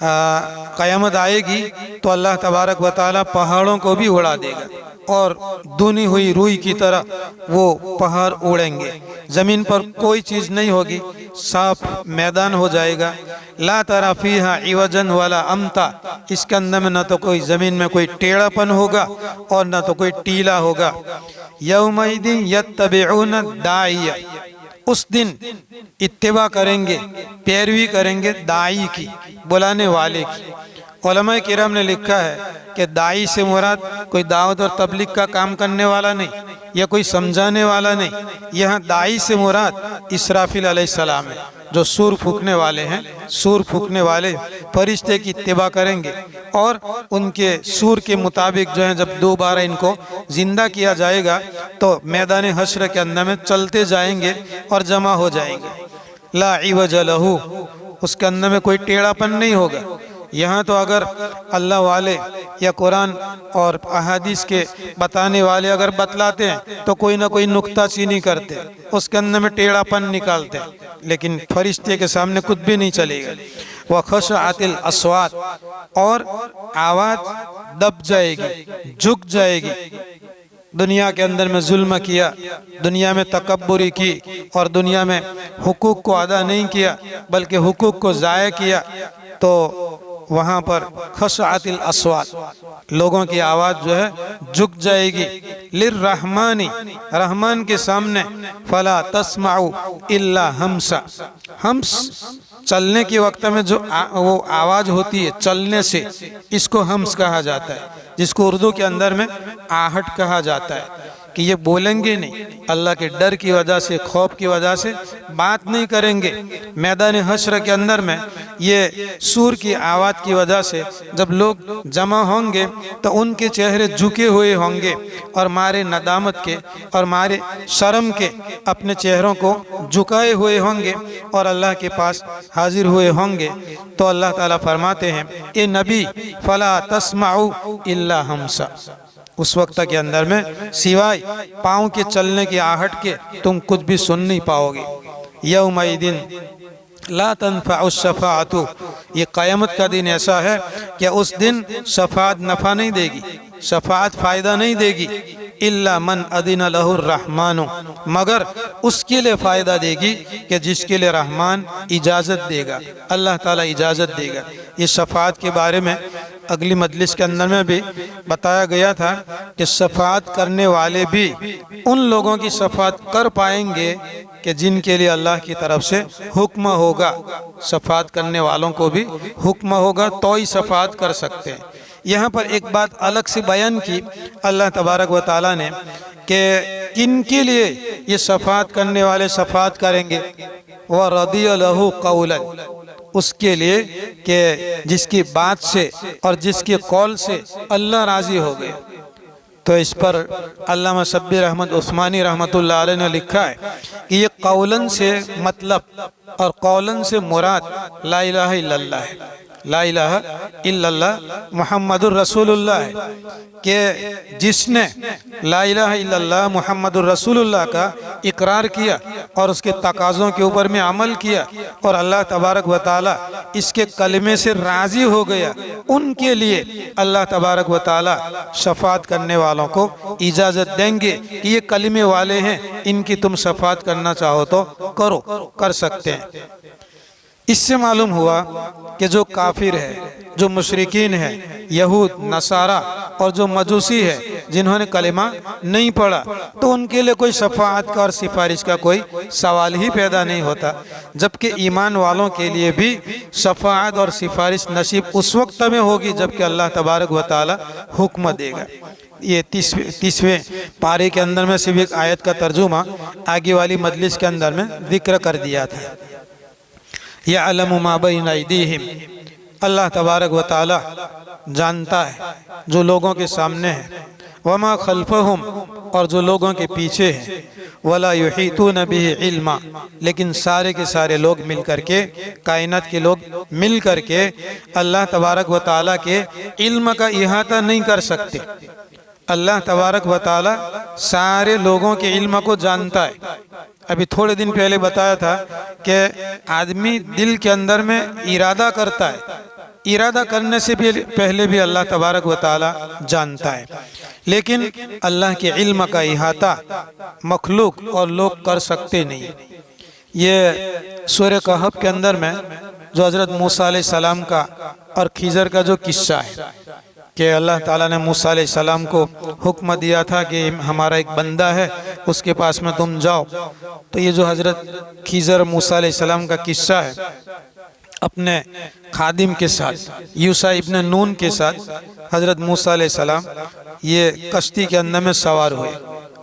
क़यामत आएगी तो अल्लाह तबारक व तआला पहाड़ों को भी उड़ा देगा और दुनी हुई रुई की तरह वो पहाड़ उड़ेंगे। ज़मीन पर कोई चीज़ नहीं होगी, साफ मैदान हो जाएगा। ला तरा फ़ीहा इवजन वला अमता, इसके अंदर में न तो कोई ज़मीन में कोई टेढ़ापन होगा और न तो कोई टीला होगा। यौमइदिन यत्तबिऊन दाइया, उस दिन इत्तिबा करेंगे, पैरवी करेंगे दाई की, बुलाने वाले की। उलमा किराम ने लिखा है कि दाई से मुराद कोई दावत और तबलीग का काम करने वाला नहीं या कोई समझाने वाला नहीं, यहाँ दाई से मुराद इसराफिल अलैहिस्सलाम है, जो सूर फूकने वाले हैं। सूर फूकने वाले फरिश्ते की इत्तिबा करेंगे और उनके सूर के मुताबिक जो है जब दोबारा इनको जिंदा किया जाएगा तो मैदान हश्र के अंदर में चलते जाएंगे और जमा हो जाएंगे। ला इवज लहू, उसके अंदर में कोई टेढ़ापन नहीं होगा। यहाँ तो अगर अल्लाह वाले या कुरान और अहादीस के बताने वाले अगर बतलाते हैं तो कोई ना कोई नुक्ता चीनी करते, उसके अंदर में टेढ़ापन निकालते, लेकिन फरिश्ते के सामने कुछ भी नहीं चलेगा। वह खशअतिल अस्वात, और आवाज़ दब जाएगी, झुक जाएगी। दुनिया के अंदर में जुल्म किया, दुनिया में तकब्बुरी की और दुनिया में हुकूक को अदा नहीं किया बल्कि हुकूक को ज़ाया किया, तो वहाँ पर खशअतिल अस्वात, लोगों की आवाज़ जो है झुक जाएगी। लिर्रहमानी, रहमान के सामने, फला तस्माउ इल्ला हमसा, हम्स चलने के वक्त में जो वो आवाज़ होती है चलने से, इसको हम्स कहा जाता है, जिसको उर्दू के अंदर में आहट कहा जाता है। कि ये बोलेंगे नहीं, अल्लाह के डर की वजह से, खौफ की वजह से बात नहीं करेंगे। मैदान हश्र के अंदर में ये सूर की आवाज़ की वजह से जब लोग जमा होंगे तो उनके चेहरे झुके हुए होंगे और मारे नदामत के और मारे शर्म के अपने चेहरों को झुकाए हुए होंगे और अल्लाह के पास हाजिर हुए होंगे। तो अल्लाह ताला फरमाते हैं, ए नबी फला तस्माउ इल्ला हमसा, उस वक्त के अंदर में सिवाय पाँव के चलने की आहट के तुम कुछ भी सुन नहीं पाओगे। यौमइदिन ला तनफ़उ शफ़ाअतु, ये क़यामत का दिन ऐसा है कि उस दिन शफ़ाअत नफ़ा नहीं देगी, शफ़ाअत फ़ायदा नहीं देगी। इल्ला मन अदिन लहुर रहमानु, मगर उसके लिए फ़ायदा देगी कि जिसके लिए रहमान इजाज़त देगा, अल्लाह ताला इजाज़त देगा। ये शफ़ाअत के बारे में अगली मजलिस के अंदर में भी बताया गया था कि शफ़ाअत करने वाले भी उन लोगों की शफ़ाअत कर पाएंगे कि जिनके लिए अल्लाह की तरफ से हुक्म होगा। शफ़ाअत करने वालों को भी हुक्म होगा तो ही शफ़ाअत कर सकते हैं। यहाँ पर एक बात अलग से बयान की अल्लाह तबारक व ताला ने कि किनके लिए ये शफ़ाअत करने वाले शफ़ाअत करेंगे। व रदिय लहू कौलन, उसके लिए कि जिसकी बात से और जिसके कौल से अल्लाह राज़ी हो गए। तो इस पर अल्लामा शब्बीर अहमद उस्मानी रहमतुल्लाह अलैह ने लिखा है कि ये कौलन से मतलब और कौलन से मुराद ला इलाहा इल्लल्लाह है। ला इलाहा इल्लल्लाह मुहम्मदुर रसूलुल्लाह है कि जिसने ला इलाहा इल्लल्लाह मुहम्मदुर रसूलुल्लाह का इकरार किया और उसके तकाज़ों के ऊपर में अमल किया और अल्लाह तबारक व ताला इसके कलमे से राज़ी हो गया, उनके लिए अल्लाह तबारक व ताला शफ़ाअत करने वालों को इजाज़त देंगे कि ये कलमे वाले हैं, इनकी तुम शफ़ाअत करना चाहो तो करो, कर सकते हैं। इससे मालूम हुआ कि जो काफिर है, जो मुशरिकीन है, यहूद नसारा और जो मजूसी है जिन्होंने कलिमा नहीं पढ़ा, तो उनके लिए कोई शफाअत का और सिफारिश का कोई सवाल ही पैदा नहीं होता। जबकि ईमान वालों के लिए भी शफाअत और सिफारिश नसीब उस वक्त में होगी जबकि अल्लाह तबारक व तआला हुक्म देगा। ये 30वें पारे के अंदर में सिर्फ एक आयत का तर्जुमा आगे वाली मजलिस के अंदर में जिक्र कर दिया था। यअलमु मा बैन अयदीहिम, अल्लाह तबारक व तआला जानता है जो लोगों के सामने है, वमा खल्फहुम, और जो लोगों के पीछे है, वला युहीतून बिही इल्मा, लेकिन सारे के सारे लोग मिल करके, कायनात के लोग मिल करके अल्लाह तबारक व तआला के इल्म का इहाता नहीं कर सकते। अल्लाह तबारक व तआला सारे लोगों के इल्म को जानता है। अभी थोड़े दिन पहले बताया था कि आदमी दिल के अंदर में इरादा करता है, इरादा करने से भी पहले भी अल्लाह तबारक व तआला जानता है, लेकिन अल्लाह के इल्म का इहाता मखलूक और लोग कर सकते नहीं। ये सूरह कहफ के अंदर में जो हज़रत मूसा अलैहि सलाम का और खिजर का जो किस्सा है कि अल्लाह ताला ने मूसा अलैहि सलाम को हुक्म दिया था कि हमारा एक बंदा है, उसके पास में तुम जाओ। तो ये जो हज़रत खिजर मूसा अलैहि सलाम का किस्सा है, अपने खादिम के साथ यूसा इब्न नून के साथ हज़रत मूसा अलैहिस्सलाम ये कश्ती के अंदर में सवार हुए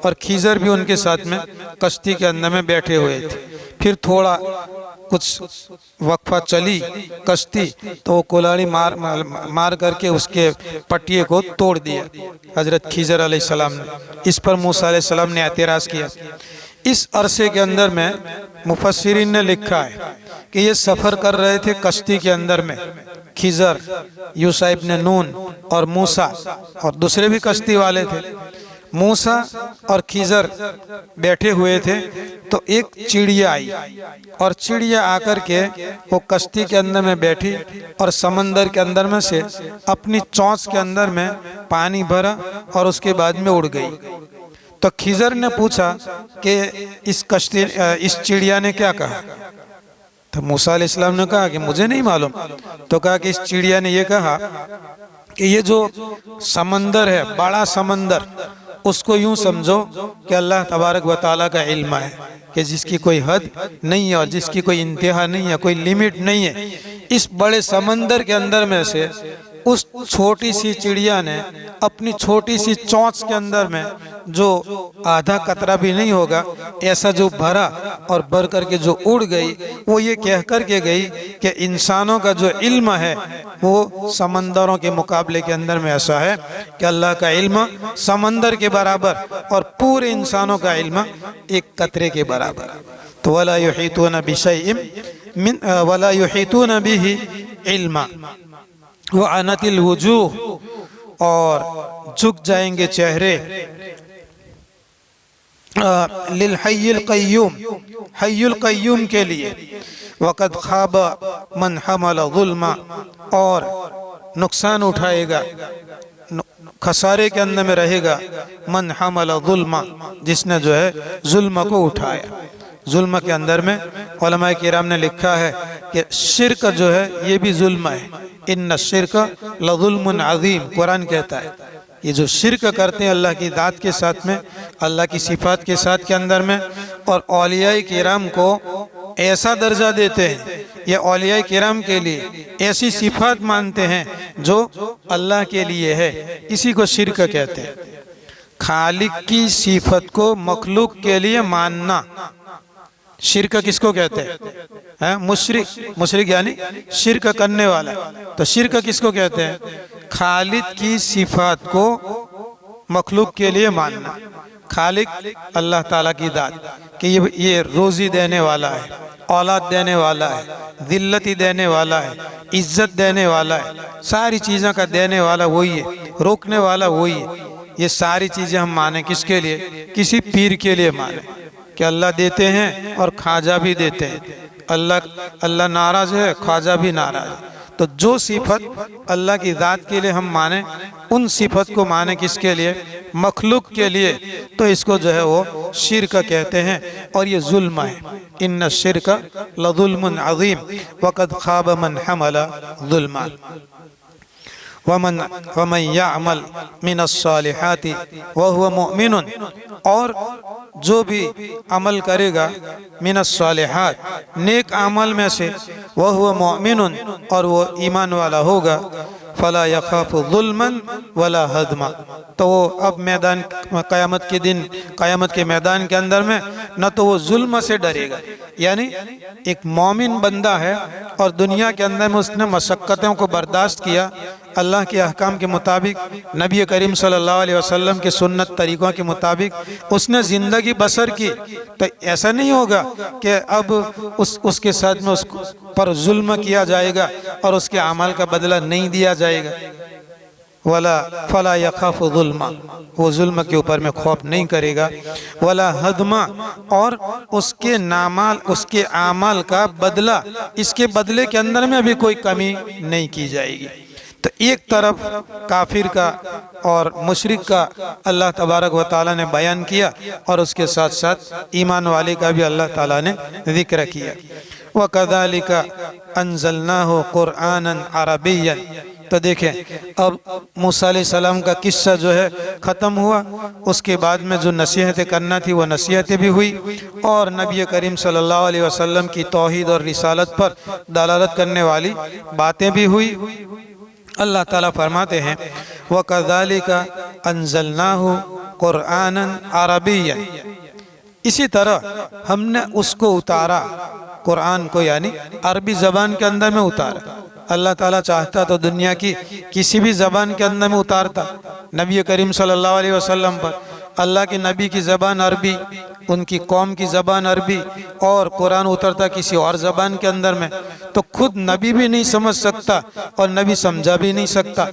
और खीज़र भी उनके साथ में कश्ती के अंदर में बैठे हुए थे। फिर थोड़ा कुछ वक्फा चली कश्ती तो वो कुल्हाड़ी मार करके उसके पटिए को तोड़ दिया हज़रत खीज़र अलैहिस्सलाम ने। इस पर मूसा अलैहिस्सलाम ने एतराज़ किया। इस अरसे के अंदर में मुफस्सिरीन ने लिखा है कि ये सफ़र कर रहे थे कश्ती के अंदर में, खिज़र, यूसा इब्न नून और मूसा और दूसरे भी कश्ती वाले थे। मूसा और खिज़र बैठे हुए थे तो एक चिड़िया आई और चिड़िया आकर के वो कश्ती के अंदर में बैठी और समंदर के अंदर में से अपनी चोंच के अंदर में पानी भरा और उसके बाद में उड़ गई। तो खिज़र ने पूछा कि इस चिड़िया ने क्या कहा? तो मूसा अलैहिस्सलाम ने कहा कि मुझे नहीं मालूम। तो कहा कि इस चिड़िया ने ये कहा कि ये जो समंदर है, बड़ा समंदर, उसको यूं समझो कि अल्लाह तबारक व तआला का इल्म है कि जिसकी कोई हद नहीं है और जिसकी कोई इंतहा नहीं है, कोई लिमिट नहीं है। इस बड़े समंदर के अंदर में से उस छोटी सी चिड़िया ने अपनी छोटी सी चोंच के अंदर में जो आधा कतरा भी नहीं होगा ऐसा जो भरा और भर करके जो उड़ गई, वो ये कह कर के गई कि इंसानों का जो इल्म है वो समंदरों के मुकाबले के अंदर में ऐसा है कि अल्लाह का इल्म समंदर के बराबर और पूरे इंसानों का इल्म एक कतरे के बराबर। तो वला युहीतूना बिशैइन मिन वला युहीतूना बिही इल्मा वो अनतिल वजूह, और झुक जाएंगे चेहरे लिल हय्युल क़य्यूम, हय्युल क़य्यूम के लिए। वक़द ख़ाब मन हमल ज़ुल्मा, और नुकसान उठाएगा, खसारे के अंदर में रहेगा मन हमल ज़ुल्मा, जिसने जो है जुल्म को उठाया। जुल्म के अंदर में उलमाए किराम ने लिखा है कि शिर्क जो है ये भी जुल्म है। इन्ना शिर्क लज़ुल्मुन अज़ीम, कुरान कहता है ये जो शिर्क करते हैं अल्लाह की दात के साथ में, अल्लाह की सिफात के साथ के अंदर में, और औलियाए किराम को ऐसा दर्जा देते हैं, ये औलियाए किराम के लिए ऐसी सिफात मानते हैं जो अल्लाह के लिए है, इसी को शिर्क कहते हैं। खालिक की सिफत को मखलूक के लिए मानना शिर्क किसको कहते हैं? मुशरिक, मुशरिक यानी शिर्क करने वाला। तो शिर्क किसको कहते हैं? खालिक की सिफात को मखलूक के लिए मानना। खालिक अल्लाह ताला की दात कि ये रोज़ी देने वाला है, औलाद देने वाला है, दिल्लती देने वाला है, इज्जत देने वाला है, सारी चीज़ों का देने वाला वही है, रोकने वाला वही है। ये सारी चीज़ें हम माने किसके लिए? किसी पीर के लिए माने कि अल्लाह देते हैं और ख्वाजा भी देते हैं। अल्लाह नाराज़ है, ख्वाजा भी नाराज़ है। तो जो सिफत अल्लाह की ज़ात के लिए हम माने, उन सिफत को माने किसके लिए? मखलूक के लिए। तो इसको जो है वो शिर्क कहते हैं और ये जुल्म है। इन्ना शिर्क लज़ुल्मुन अज़ीम वक़द ख़ाब मन हमल ज़ुल्मा वमन यअमल मिनस्सालिहाति वहुव मुमिनुन, और जो भी अमल करेगा मिनस्सालिहात, नेक अमल में से, वहुव मुमिनुन, और वो ईमान वाला होगा, फला यखाफु ज़ुल्मन वला हदमा। तो वो अब मैदान क़यामत के दिन, क़यामत के मैदान के अंदर में न तो वो जुल्म से डरेगा, यानी एक मोमिन बंदा है और दुनिया के अंदर में उसने मशक्क़तों को बर्दाश्त किया, अल्लाह के अहकाम के मुताबिक, नबी करीम सल्लल्लाहु अलैहि वसल्लम के सुन्नत तरीक़ों के मुताबिक उसने ज़िंदगी बसर की। तो ऐसा नहीं होगा कि अब उसके साथ में उस पर जुल्म किया जाएगा और उसके अमाल का बदला नहीं दिया जाएगा। वला फला यखाफु ज़ुल्मा, वो जुल्म के ऊपर में खौफ नहीं करेगा। वला हदमा, और उसके नामाल, उसके आमाल का बदला, इसके बदले के अंदर में भी कोई कमी नहीं की जाएगी। तो एक तरफ काफिर का और मुशरिक का अल्लाह तबारक व तआला ने बयान किया और उसके साथ साथ ईमान वाले का भी अल्लाह ताला ने जिक्र किया। व कज़ालिका अंज़लनाहु क़ुरआनन अरबिय्यन, तो देखें अब मूसा अलैहिस्सलाम का किस्सा जो है ख़त्म हुआ, उसके बाद में जो नसीहतें करना थी वो नसीहतें भी हुई, और नबी करीम सल्लल्लाहु अलैहि वसल्लम की तौहीद और रिसालत पर दलालत करने वाली बातें भी हुई। अल्लाह ताला फरमाते हैं वकज़ालिका अंज़लनाहु कुरआनन अरबिय्यन, इसी तरह हमने उसको उतारा, कुरान को यानी अरबी ज़बान के अंदर में उतारा। अल्लाह ताला चाहता तो दुनिया की किसी भी ज़बान के अंदर में उतारता, नबी करीम सल्लल्लाहु अलैहि वसल्लम पर अल्लाह के नबी की ज़बान अरबी, उनकी कौम की ज़बान अरबी, और कुरान उतरता किसी और ज़बान के अंदर में, तो खुद नबी भी नहीं समझ सकता और नबी समझा भी नहीं सकता।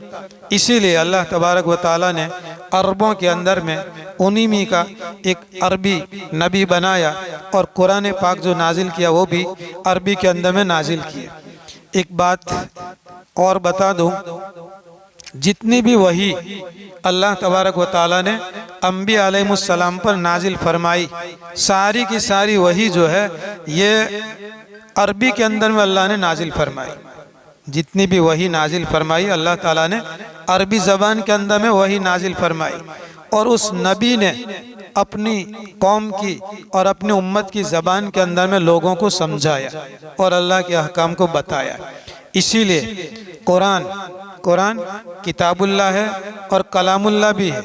इसीलिए अल्लाह तबारक व ताला ने अरबों के अंदर में उन्हीं में का एक अरबी नबी बनाया, और कुरान पाक जो नाजिल किया वो भी अरबी के अंदर में नाजिल किया। एक बात और बता दूं, जितनी भी वही अल्लाह तबारक व ताला ने अम्बिया अलैहिमुस्सलाम पर नाजिल फरमाई, सारी की सारी वही जो है ये अरबी के अंदर में अल्लाह ने नाजिल फरमाई। जितनी भी वही नाजिल फरमाई अल्लाह ताला ने अरबी ज़बान के अंदर में वही नाजिल फरमाई, और उस नबी ने अपनी कौम की और अपनी उम्मत की ज़बान के अंदर में लोगों को समझाया और अल्लाह के अहकाम को बताया। इसीलिए कुरान किताबुल्लाह है और कलामुल्लाह भी है,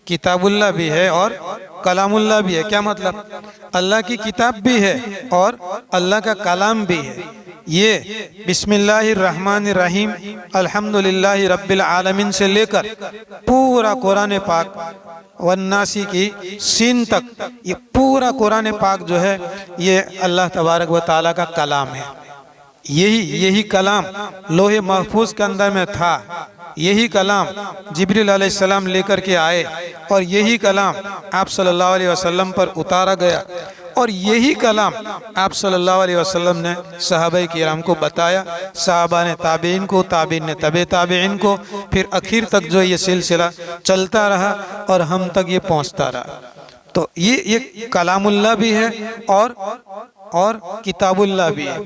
किताबुल्लाह भी है और कलामुल्लाह भी है। क्या मतलब? अल्लाह की किताब भी है और अल्लाह का कलाम भी है। ये बिस्मिल्लाहिर्रहमानिर्रहीम अल्हम्दुलिल्लाहि रब्बिल आलमीन से लेकर पूरा कुरान पाक वन्नासी की सीन तक, ये पूरा कुरान पाक जो है ये अल्लाह तबारक व ताला का कलाम है। यही कलाम लोहे महफूज के अंदर में था, यही कलाम जिब्रील अलैहिस्सलाम लेकर के आए, और यही कलाम आप सल्लल्लाहु अलैहि वसल्लम पर उतारा गया, और यही कलाम आप सल्लल्लाहु अलैहि वसल्लम ने सहाबाए किराम को बताया, सहाबा ने ताबीन को, ताबीन ने तबे ताबीन को, फिर आखिर तक जो ये सिलसिला चलता रहा और हम तक ये पहुंचता रहा। तो ये कलामुल्लाह भी है और किताबुल्लाह भी है।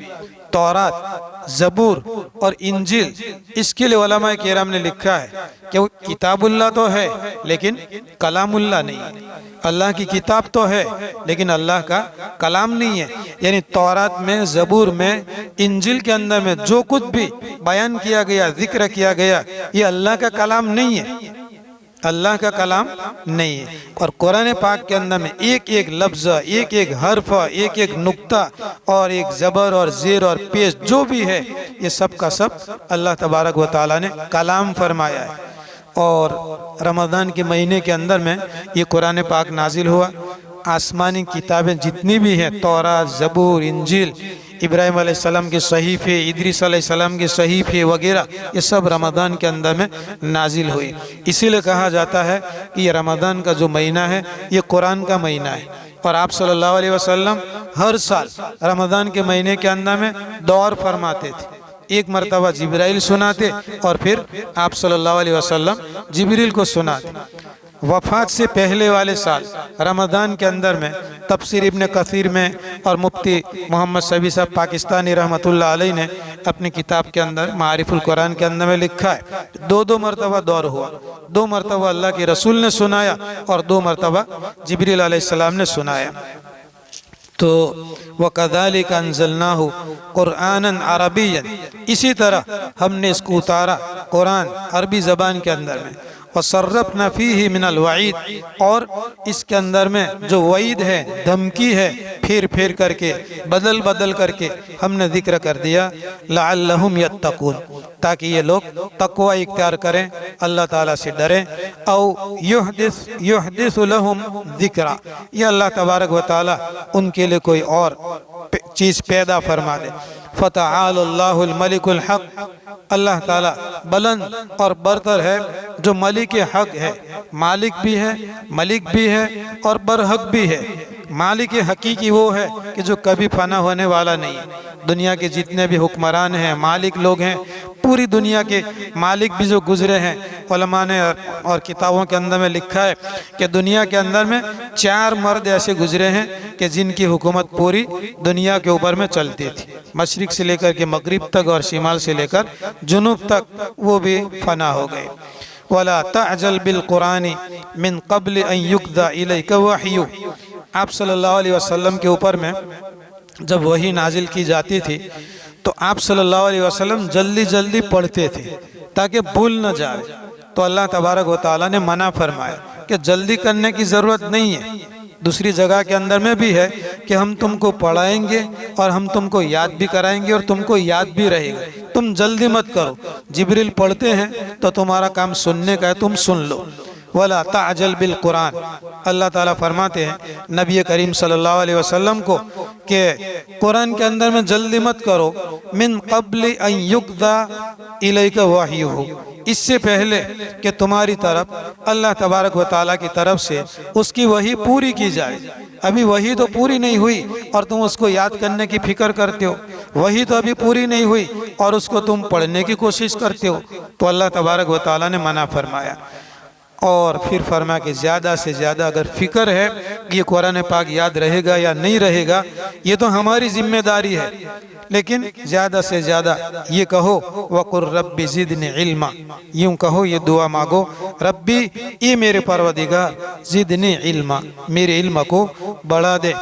तौरात, ज़बूर और इंजिल, इसके लिए उलमाए किराम ने लिखा है कि वो किताबुल्लाह तो है लेकिन कलामुल्लाह नहीं है। अल्लाह की किताब तो है लेकिन अल्लाह का कलाम नहीं है। यानी तौरात में, ज़बूर में, इंजिल के अंदर में जो कुछ भी बयान किया गया, जिक्र किया गया, ये अल्लाह का कलाम नहीं है, अल्लाह का कलाम नहीं है। और कुरान पाक के अंदर में एक एक लफ्ज़, एक एक हर्फ, एक एक नुक्ता और एक ज़बर और ज़ेर और पेश जो भी है, ये सब का सब अल्लाह तबारक व ताला ने कलाम फरमाया है। और रमज़ान के महीने के अंदर में ये कुरान पाक नाजिल हुआ। आसमानी किताबें जितनी भी हैं, तौरात, ज़बूर, इंजिल, इब्राहिम अलैहिस्सलाम के सहीफ़े, इदरीस अलैहिस्सलाम के सहीफ़े वगैरह, ये सब रमज़ान के अंदर में नाजिल हुई। इसीलिए कहा जाता है कि ये रमज़ान का जो महीना है ये कुरान का महीना है। और आप सल्लल्लाहु अलैहि वसल्लम हर साल रमज़ान के महीने के अंदर में दौर फरमाते थे। एक मरतबा जिब्राइल सुनाते और फिर आप सल्लल्लाहु अलैहि वसल्लम जिब्रील को सुनाते। वफ़ात से पहले वाले साल रमज़ान के अंदर में तफसीर इब्न कसीर में और मुफ्ती मोहम्मद शफी साहब पाकिस्तानी रहमतुल्लाह अलैह ने अपनी किताब के अंदर मारिफुल कुरान के अंदर में लिखा है, दो मरतबा दौर हुआ। 2 मरतबा अल्लाह के रसूल ने सुनाया और 2 मरतबा जिब्रील अलैहिस्सलाम ने सुनाया। तो वकज़ालिका अंज़लनाहु कुरआनन अरबिय्यन, इसी तरह हमने इसको उतारा कुरान अरबी ज़बान के अंदर में। वसर्रफ़ना फ़ीही मिनल वईद, और इसके अंदर में जो वईद है, धमकी है, फेर करके, बदल करके हमने जिक्र कर दिया। लअल्लहुम यत्तक़ून, ताकि ये लोग तक़वा इख्तियार करें, अल्लाह ताला से डरें। औ युहदिसु लहुम ज़िक्रा, ये अल्लाह तबारक व ताला उनके लिए कोई और चीज़ पैदा फरमा दे। फ़तआलल्लाहुल मलिकुल हक़, अल्लाह ताला बुलंद और बरतर है, जो मलिक हक है, मालिक भी है, मलिक भी है और बरहक भी है। मालिक हकीकी वो है कि जो कभी फना होने वाला नहीं है। दुनिया के जितने भी हुक्मरान हैं, मालिक लोग हैं, पूरी दुनिया के मालिक भी जो गुजरे हैं, उलमा ने और किताबों के अंदर में लिखा है कि दुनिया के अंदर में 4 मर्द ऐसे गुजरे हैं कि जिनकी हुकूमत पूरी दुनिया के ऊपर में चलती थी। मशरिक से लेकर के मगरिब तक और शिमाल से लेकर जुनूब तक वो भी फना हो गए। वला तअजल बिल कुरानी मिन क़ब्ल अन युक़दा इलैका वहयु। आप सल्लल्लाहु अलैहि वसल्लम के ऊपर में जब वही नाजिल की जाती थी तो आप सल्लल्लाहु अलैहि वसल्लम जल्दी जल्दी पढ़ते थे ताकि भूल न जाए। तो अल्लाह तबारक व तआला ने मना फरमाया कि जल्दी करने की ज़रूरत नहीं है। दूसरी जगह के अंदर में भी है कि हम तुमको पढ़ाएंगे और हम तुमको याद भी कराएंगे और तुमको याद भी रहेगा, तुम जल्दी मत करो। जिब्रील पढ़ते हैं तो तुम्हारा काम सुनने का है, तुम सुन लो। वला ताजल बिल कुरान, अल्लाह ताला फरमाते हैं नबी करीम सल्लल्लाहु अलैहि वसल्लम को कि कुरान के अंदर में जल्दी मत करो। मिन क़ब्ल अन युक़दा इलैका वहयुहु, इससे पहले कि तुम्हारी तरफ अल्लाह तबारक व तआला की तरफ से उसकी वही पूरी की जाए। अभी वही तो पूरी नहीं हुई और तुम उसको याद करने की फिक्र करते हो, वही तो अभी पूरी नहीं हुई और उसको तुम पढ़ने की कोशिश करते हो। तो अल्लाह तबारक व तआला ने मना फरमाया और फिर फरमाया कि ज़्यादा से ज़्यादा अगर फ़िक्र है कि ये कुरान पाक याद रहेगा या नहीं रहेगा, ये तो हमारी जिम्मेदारी है, लेकिन ज़्यादा से ज़्यादा ये कहो वक़ुर रब्बी ज़िदनी इल्मा, यूँ कहो, ये दुआ मांगो, रब्बी ये मेरे परवदिगार ज़िदनी इल्मा, मेरे इल्म को बढ़ा दे।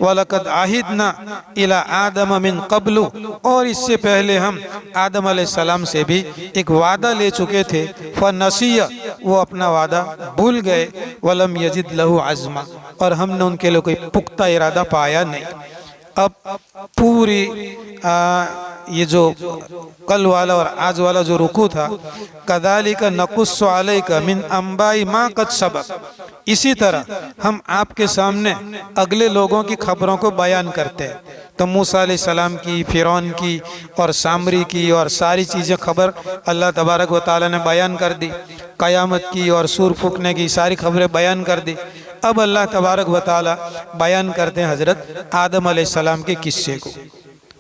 वलक़द आहिदना इला आदम मिन क़ब्लु, और इससे पहले हम आदम अलैहिस्सलाम से भी एक वादा ले चुके थे। फ़नसिया, वो अपना वादा भूल गए। वलम यजिद लहू अज़्मा, और हमने उनके लिए कोई पुख्ता इरादा पाया नहीं। अब पूरी ये जो कल वाला और आज वाला जो रुकू था, कदालिका नकुस्सु अलैका मिन अंबाई मा कद सबक, इसी तरह हम आपके सामने अगले लोगों की खबरों को बयान करते हैं। तो मूसा अलैहिस्सलाम की, फ़िरौन की और सामरी की और सारी चीज़ें खबर अल्लाह तबारक व तआला ने बयान कर दी। क़यामत की और सूर फूकने की सारी खबरें बयान कर दी। अब अल्लाह तबारक व तआला बयान करते हैं हज़रत आदम अलैहिस्सलाम के किस्से को।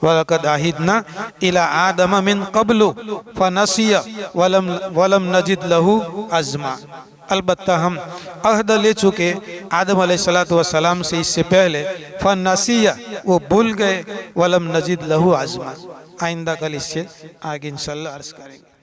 वलक़द आहिदना इला आदम मिन क़ब्लु फ़नसिया वलम नजिद लहू अज़्मा, अलबत्ता हम अहद ले चुके आदम अलैहिस्सलातु वस्सलाम से इससे पहले। फ़नसिया, वो भूल गए। वलम नजिद लहू अज़्मा, आइंदा कल इससे आगे इंशाअल्लाह अर्ज़ करेंगे।